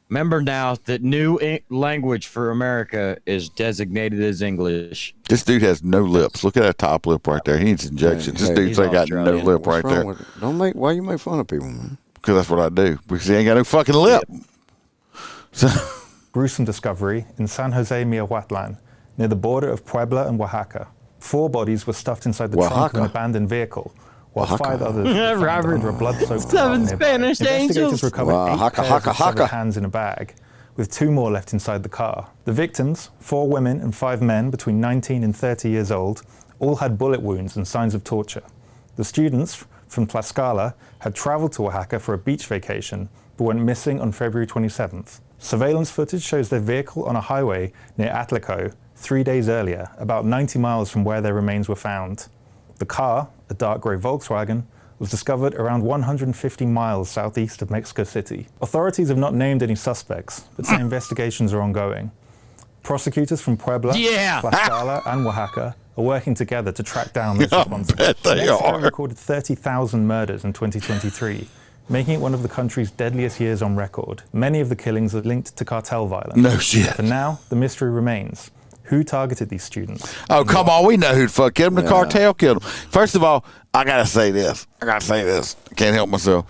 Remember now that new language for America is designated as English. This dude has no lips. Look at that top lip right there. He needs injections. This dude's like got no lip right there. Why you make fun of people, man? Because that's what I do. Because he ain't got no fucking lip. So. Gruesome discovery in San Jose, Michoacan, near the border of Puebla and Oaxaca. 4 bodies were stuffed inside the trunk of an abandoned vehicle, while 5 others were found under a blood-soaked tarp nearby. Spanish Investigators angels. recovered 8 pairs of severed hands in a bag, with 2 more left inside the car. The victims, 4 women and 5 men between 19 and 30 years old, all had bullet wounds and signs of torture. The students from Tlaxcala had traveled to Oaxaca for a beach vacation, but went missing on February 27th. Surveillance footage shows their vehicle on a highway near Atlico 3 days earlier, about 90 miles from where their remains were found. The car, a dark grey Volkswagen, was discovered around 150 miles southeast of Mexico City. Authorities have not named any suspects, but say investigations are ongoing. Prosecutors from Puebla, Tlaxcala, and Oaxaca are working together to track down those responsible. Mexico recorded 30,000 murders in 2023, making it one of the country's deadliest years on record. Many of the killings are linked to cartel violence. No shit. For now, the mystery remains. Who targeted these students? Oh, come on. We know who the fuck killed them. The cartel killed them. First of all, I got to say this. I can't help myself.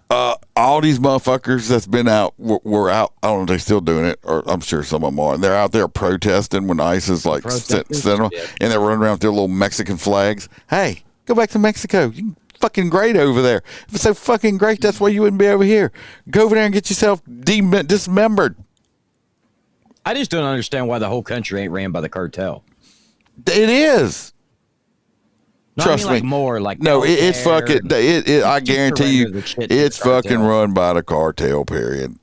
All these motherfuckers that's been out were out. I don't know if they're still doing it, or I'm sure some of them are. They're out there protesting when ICE is like sent them, and they're running around with their little Mexican flags. Hey, go back to Mexico. You can fucking great over there. If it's so fucking great, that's why you wouldn't be over here. Go over there and get yourself dismembered. I just don't understand why the whole country ain't ran by the cartel. It is. No, Trust I mean, me. Like more like no, it's fucking. I guarantee you, it's fucking run by the cartel. Period.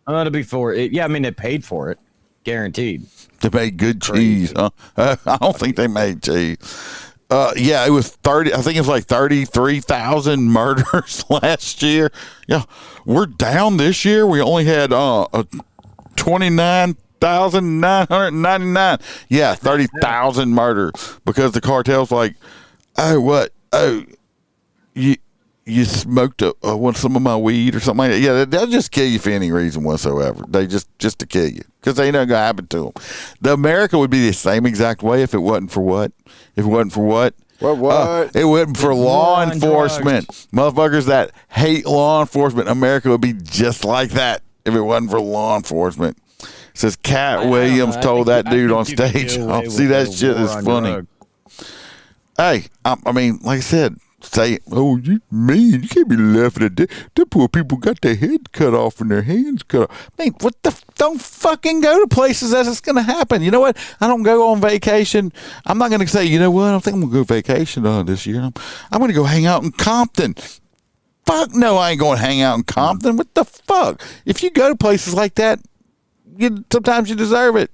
To be for it. Yeah, I mean they paid for it, guaranteed. They made good cheese. Huh? I don't think they made cheese. Yeah, it was 30. I think it was like 33,000 murders last year. Yeah, we're down this year. We only had 29,999. Yeah, 30,000 murders because the cartel's like, oh, what? Oh, you smoked some of my weed or something like that. Yeah, they'll just kill you for any reason whatsoever. They just to kill you because they know gonna happen to them. The America would be the same exact way if it wasn't for what? If it wasn't for what? What? It wasn't for law enforcement. Motherfuckers that hate law enforcement. America would be just like that if it wasn't for law enforcement. Says Cat Williams told that dude on stage. See, that shit is funny. Hey, I mean, like I said, say, oh, you mean? You can't be laughing at that. The poor people got their head cut off and their hands cut off. I mean, what the? Don't fucking go to places that it's going to happen. You know what? I don't go on vacation. I'm not going to say, you know what? I think I'm going to go vacation this year. I'm going to go hang out in Compton. Fuck no, I ain't going to hang out in Compton. What the fuck? If you go to places like that, sometimes you deserve it.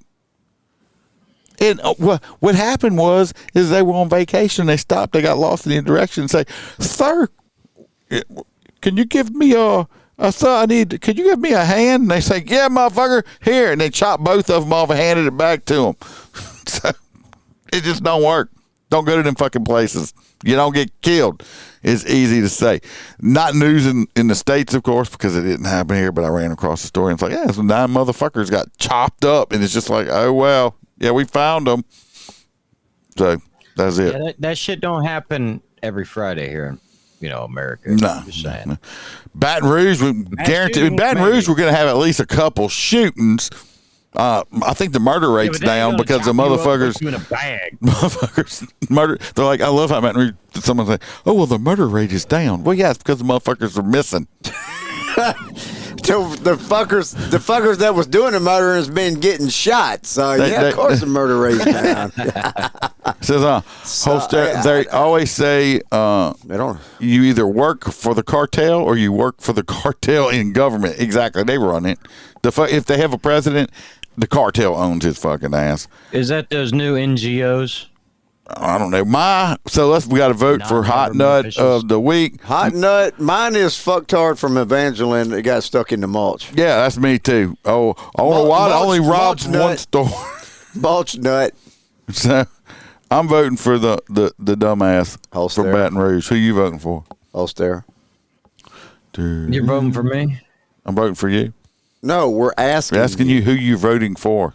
And what happened is they were on vacation. They stopped. They got lost in the direction and say, "Sir, can you give me can you give me a hand?" And they say, "Yeah, motherfucker, here." And they chopped both of them off and handed it back to them. So it just don't work. Don't go to them fucking places. You don't get killed. It's easy to say. Not news in the States, of course, because it didn't happen here, but I ran across the story and it's like, yeah, some 9 motherfuckers got chopped up. And it's just like, oh, well, yeah, we found them. So that's it. Yeah, that shit don't happen every Friday here in, America. No. Baton Rouge, we guarantee. In Baton Rouge, we're going to have at least a couple shootings. I think the murder rate's down because the motherfuckers murder. They're like, I love how Baton Rouge. Someone say, "Oh well, the murder rate is down." Well, yeah, it's because the motherfuckers are missing. So the fuckers that was doing the murdering has been getting shot. So of course the murder rate's down. Says they always say you either work for the cartel or you work for the cartel in government. Exactly, they run it. If they have a president, the cartel owns his fucking ass. Is that those new NGOs? I don't know. We got to vote for Hot Nut officials of the Week. Hot Nut. Mine is fucktard from Evangeline that got stuck in the mulch. Yeah, that's me too. Oh, I only robbed one store. Mulch Nut. So I'm voting for the dumbass from Baton Rouge. Who you voting for? Holster. You're voting for me? I'm voting for you. No, we're asking you who you're voting for.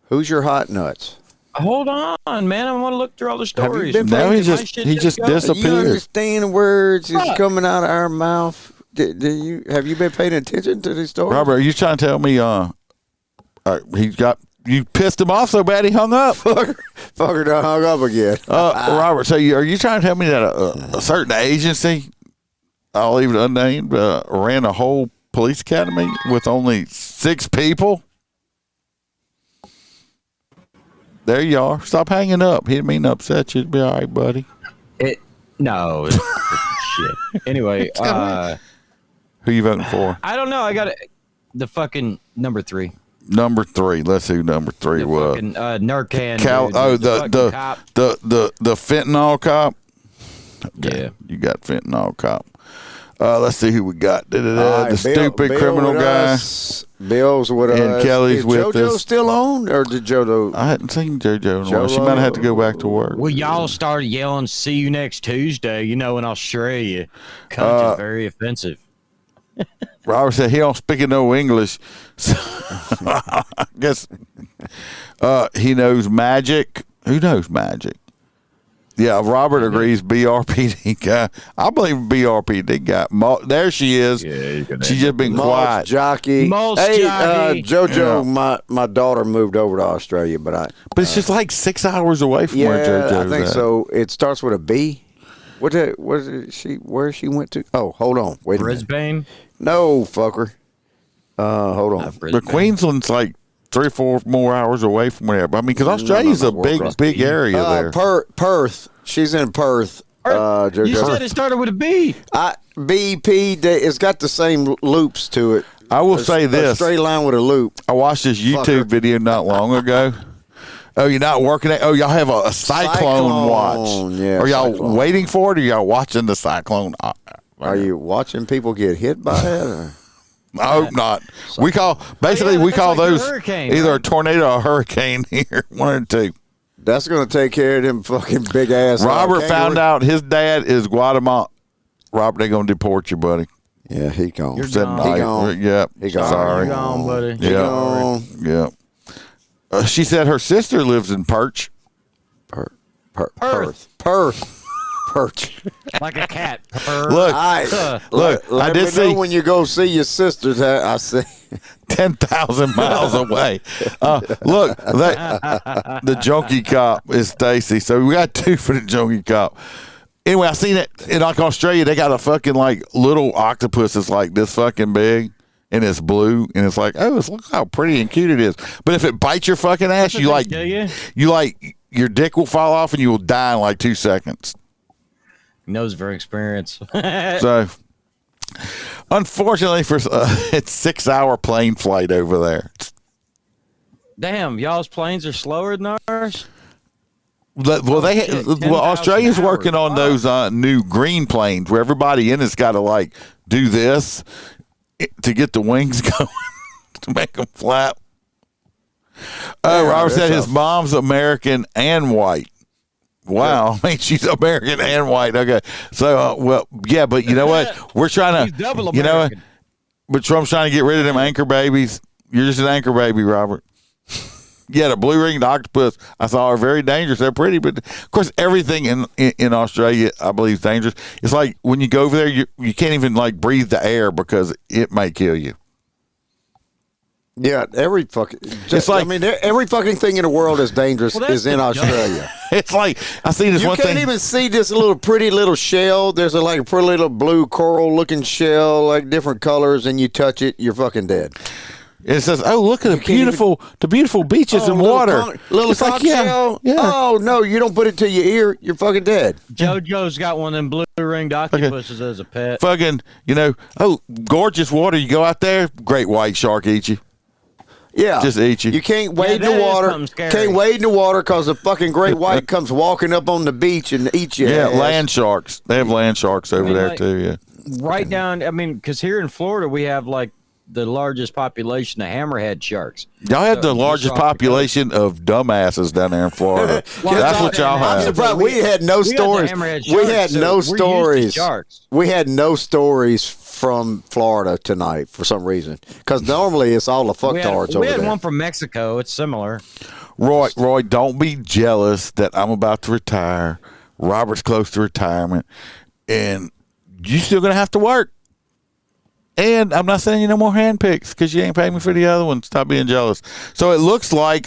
Who's your hot nuts? Hold on, man. I want to look through all the stories. No, he just disappeared. You understand the words that's coming out of our mouth? Have you been paying attention to these stories? Robert, are you trying to tell me you pissed him off so bad he hung up? Fucker done hung up again. Robert, so are you trying to tell me that a certain agency, I'll leave it unnamed, ran a whole police academy with only 6 people? There you are. Stop hanging up. He didn't mean to upset you. It'll be all right, buddy. No. Shit. Anyway, who you voting for? I don't know. I got the fucking number 3. Number 3. Let's see who number 3 was. Fucking, Narcan. The fentanyl cop. Okay. Yeah. You got fentanyl cop. Let's see who we got. The stupid criminal guy. Bill's with us. And Kelly's with us. Is JoJo still on? Or did JoJo? I hadn't seen JoJo in a while. She might have had to go back to work. Well, y'all started yelling, "See you next Tuesday," in Australia. Cunt is very offensive. Robert said he don't speak no English. So I guess he knows magic. Who knows magic? Yeah, Robert agrees. BRPD guy. I believe BRPD guy. There she is. Yeah, she's just been quiet. Jockey. Jockey. JoJo, my daughter moved over to Australia, but it's just like 6 hours away from where JoJo's I think at. so. It starts with a B. Where she went to? Oh, hold on. Wait a minute. Brisbane? No, fucker. Hold on. But Queensland's like 3 or 4 more hours away from there. I mean, because Australia's a big area there. Perth. She's in Perth. You said it started with a B. BP. It's got the same loops to it. I will say this. A straight line with a loop. I watched this YouTube video not long ago. Oh, you're not working it? Oh, y'all have a cyclone watch. Yeah, are y'all waiting for it, or y'all watching the cyclone? Are you watching people get hit by it? I hope not. We call those either a tornado or a hurricane here. 1 or 2. That's going to take care of them fucking big ass. Robert found out his dad is Guatemala. Robert, they going to deport you, buddy. Yeah, he gone. You're gone. He gone. Yep. He gone. Sorry. You're gone, buddy. He gone. Yep. She said her sister lives in Perch. Perth. Like a cat. Look, I did see when you go see your sisters. I say 10,000 miles away. Look, the junkie cop is Stacy. So we got 2 for the junkie cop. Anyway, I seen it in like Australia. They got a fucking like little octopus that's like this fucking big. And it's blue, and it's like, oh, look how pretty and cute it is. But if it bites your fucking ass, you your dick will fall off, and you will die in like 2 seconds. Knows very experience. So, unfortunately, for it's 6-hour plane flight over there. Damn, y'all's planes are slower than ours. Well, Australia's working on those new green planes where everybody in it's got to like do this to get the wings going to make them flap. Oh, Robert said his mom's American and white. Wow, I mean, she's American and white. Okay, so but you know what? We're trying to, you know, but Trump's trying to get rid of them anchor babies. You're just an anchor baby, Robert. Yeah, the blue-ringed octopus I saw are very dangerous. They're pretty, but of course, everything in Australia, I believe, is dangerous. It's like when you go over there, you can't even like breathe the air because it might kill you. Yeah, every fucking thing in the world is dangerous is in Australia. It's like I see this one thing. You can't even see this pretty little shell. There's a pretty little blue coral-looking shell, like different colors, and you touch it, you're fucking dead. It says, "Oh, look at the beautiful beaches and water." Little conch shell. Yeah. Oh no, you don't put it to your ear, you're fucking dead. JoJo's got one of them blue-ringed octopuses as a pet. Fucking, gorgeous water. You go out there, great white shark eat you. Yeah, just eat you. You can't wade in the water. Can't wade in the water because the fucking great white comes walking up on the beach and eats you. Yeah, land sharks. They have land sharks over there too. Yeah, right down. I mean, because here in Florida we have like the largest population of hammerhead sharks. Y'all have the largest population of dumbasses down there in Florida. That's what y'all have. I'm surprised we had no stories. We had no stories. We had no stories from Florida tonight for some reason. Because normally it's all the fucktards over there. We had one from Mexico. It's similar. Roy, don't be jealous that I'm about to retire. Robert's close to retirement. And you still going to have to work. And I'm not sending you no more hand picks because you ain't paying me for the other one. Stop being jealous. So it looks like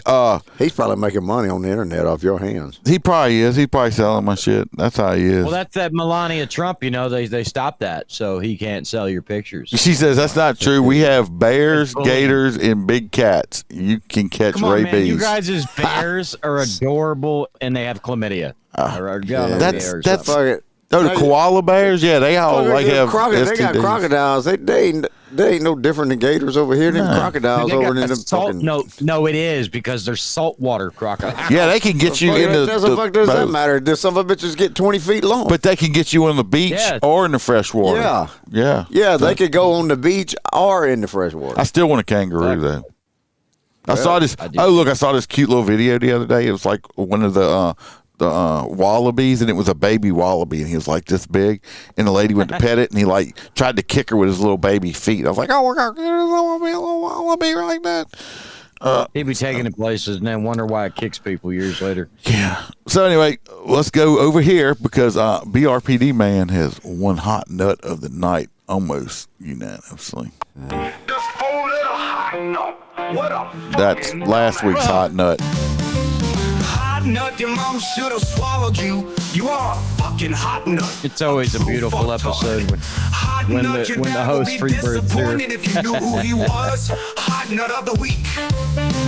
he's probably making money on the internet off your hands. He probably is. He's probably selling my shit. That's how he is. Well, that's that Melania Trump. They stopped that, so he can't sell your pictures. She says that's not true. We have bears, gators, and big cats. You can catch rabies. Man, you guys' bears are adorable, and they have chlamydia. That's fucking. Oh, the koala bears? Yeah, they all have They got crocodiles. They ain't no different than gators over here than crocodiles over in the salt. No, it is because they're saltwater crocodiles. Yeah, they can get you into the fuck does that matter? Some of the bitches get 20 feet long. But they can get you on the beach or in the fresh water. Yeah, they could go on the beach or in the fresh water. I still want a kangaroo, though. I saw this. I saw this cute little video the other day. It was like one of the wallabies, and it was a baby wallaby, and he was like this big, and the lady went to pet it, and he like tried to kick her with his little baby feet. I was like, oh, we're gonna get a little wallaby like that. He'd be taking it places and then wonder why it kicks people years later. Yeah. So anyway, let's go over here because BRPD man has one hot nut of the night almost unanimously. That's last week's hot nut. Nut, your mom should have swallowed you. You are a fucking hot nut. It's always a beautiful episode when the host Freebird's there. If you knew who he was, hot nut of the week.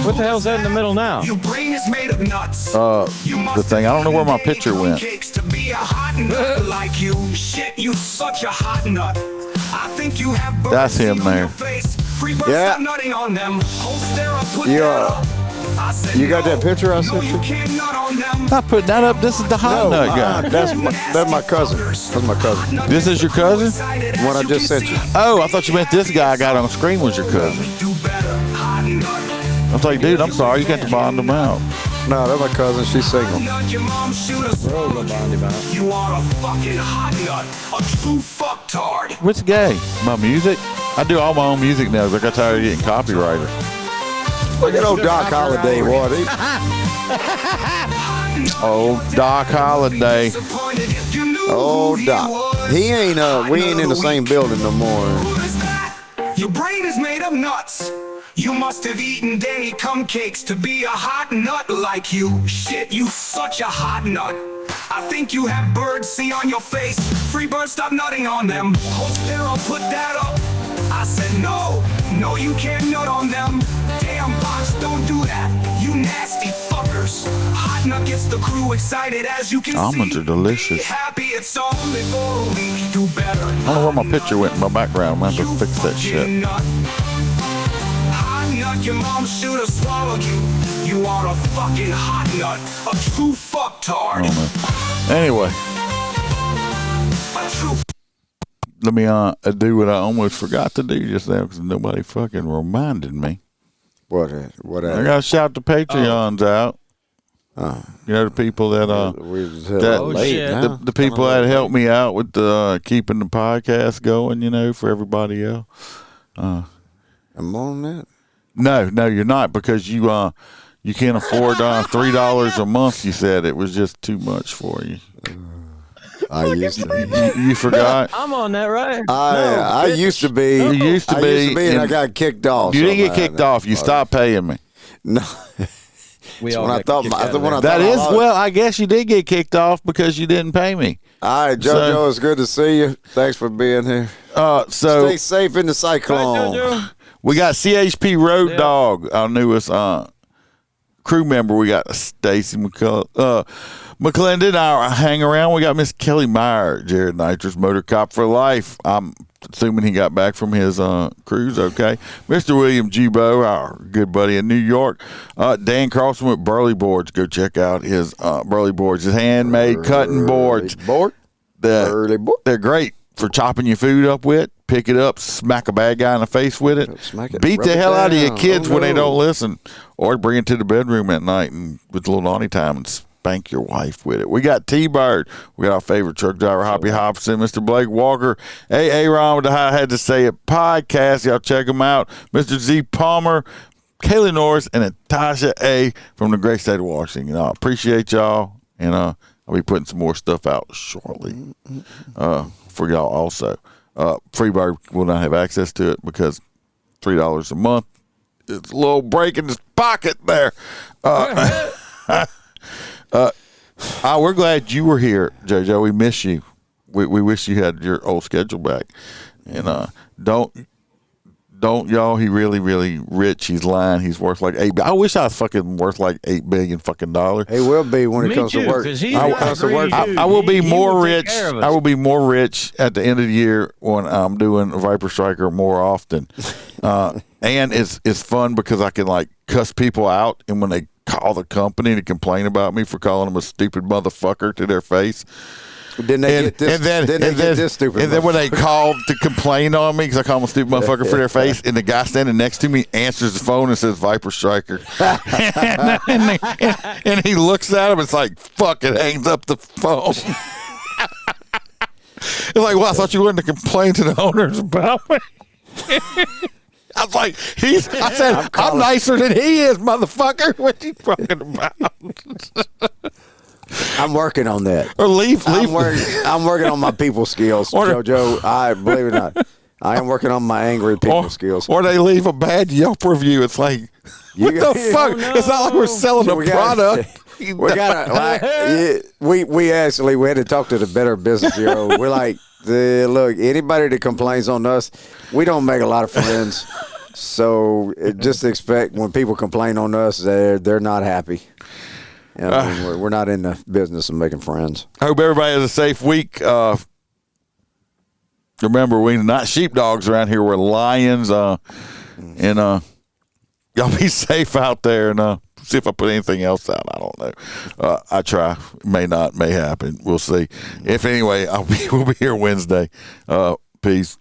What the hell's that in the middle now? Your brain is made of nuts. The thing. I don't know where my picture went. To be a hot nut like you. Shit, you such a hot nut. I think you have That's him there. Yeah. You got that picture I sent you? Not putting that up. This is the hot nut guy. That's my cousin. That's my cousin. This is your cousin? What I just sent you. Oh, I thought you meant this guy I got on screen was your cousin. I was like, dude, I'm sorry. You got to bond him out. No, that's my cousin. She's single. We're all gonna bond him out. You are a fucking hot nut. A true fucktard. What's gay? My music? I do all my own music now because I got tired of getting copyrighted. Look at old Doc Holliday, what? Old Doc Holliday. Oh, Doc. He ain't, we ain't in the same building no more. Your brain is made of nuts. You must have eaten dairy cum cakes to be a hot nut like you. Shit, you such a hot nut. I think you have bird sea on your face. Freebird, stop nutting on them. Host there, I'll put that up. I said no, you can't nut on them. Damn box, don't do that. You nasty fuckers. Hot nut gets the crew excited as you can Almonds see. are delicious. Be happy, it's only for a week. Do better. I don't know where my picture went in my background. I'm going to have to fix that shit. Hot nut, your mom should have swallowed you. You are a fucking hot nut. A true fucktard. Anyway. A true Let me do what I almost forgot to do just now because nobody fucking reminded me. What? I got to shout the Patreons out. You know, the people that the people that helped me out with keeping the podcast going. You know, for everybody else. I'm on that. No, you're not because you can't afford $3 a month. You said it was just too much for you. You forgot? I'm on that, right? I used to be. You used to be, and I got kicked off. You didn't get kicked off. You stopped paying me. No. I guess you did get kicked off because you didn't pay me. All right, JoJo, it's good to see you. Thanks for being here. So stay safe in the cyclone. Right, we got CHP Road Dog, our newest crew member. We got Stacy McClendon, our hang around. We got Miss Kelly Meyer, Jared Nitrous Motor Cop for life. I'm assuming he got back from his cruise okay. Mr. William Gibo, our good buddy in New York. Dan Carlson with Burley Boards. Go check out his Burley Boards, his handmade cutting boards. They're great for chopping your food up with. Pick it up, smack a bad guy in the face with it. Beat the hell out of your kids when they don't listen. Or bring it to the bedroom at night and with a little naughty time and spank your wife with it. We got T-Bird. We got our favorite truck driver, Hoppy Hobson, Mr. Blake Walker, Ron with the How I Had to Say It podcast. Y'all check them out. Mr. Z Palmer, Kayla Norris, and Natasha A. from the great state of Washington. I appreciate y'all, and I'll be putting some more stuff out shortly for y'all also. Freebird will not have access to it because $3 a month. It's a little break in his pocket there. We're glad you were here, JoJo. We miss you. We wish you had your old schedule back. And don't y'all. He really, really rich. He's lying. He's worth like $8 billion. I wish I was fucking worth like $8 billion fucking dollars. He will be when it comes to work. I will be more rich. I will be more rich at the end of the year when I'm doing Viper Striker more often. And it's fun because I can like cuss people out, and when they call the company to complain about me for calling them a stupid motherfucker to their face. Then they get this stupid. And then when they call to complain on me because I call them a stupid motherfucker for their face, and the guy standing next to me answers the phone and says Viper Striker, and he looks at him, it's like fucking hangs up the phone. It's like, well, I thought you wanted to complain to the owners about me. I was like, I said, I'm nicer than he is, motherfucker. What you talking about? I'm working on that. Or leave. I'm working on my people skills, JoJo. I believe it or not. I am working on my angry people skills. Or they leave a bad Yelp review. It's like, what the fuck? No. It's not like we're selling a product. We gotta we actually had to talk to the Better Business Bureau. We're like, look, anybody that complains on us, we don't make a lot of friends. So just expect when people complain on us, they're not happy. You know, we're not in the business of making friends. I hope everybody has a safe week. Remember, we're not sheepdogs around here. We're lions. And y'all be safe out there. And see if I put anything else out. I don't know. I try. May not. May happen. We'll see. If anyway, we'll be here Wednesday. Peace.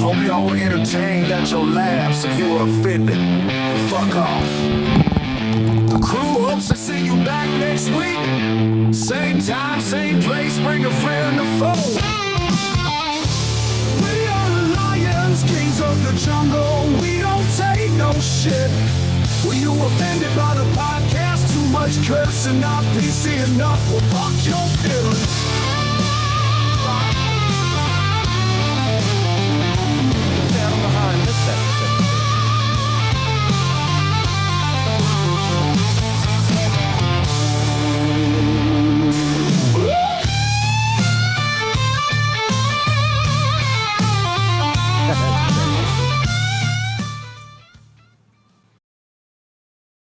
Hope y'all entertained at your laughs. If you were offended, fuck off. The crew hopes to see you back next week. Same time, same place, bring a friend to fold. We are the lions, kings of the jungle. We don't take no shit. Were you offended by the podcast? Too much cursing, not PC enough. Well, fuck your feelings.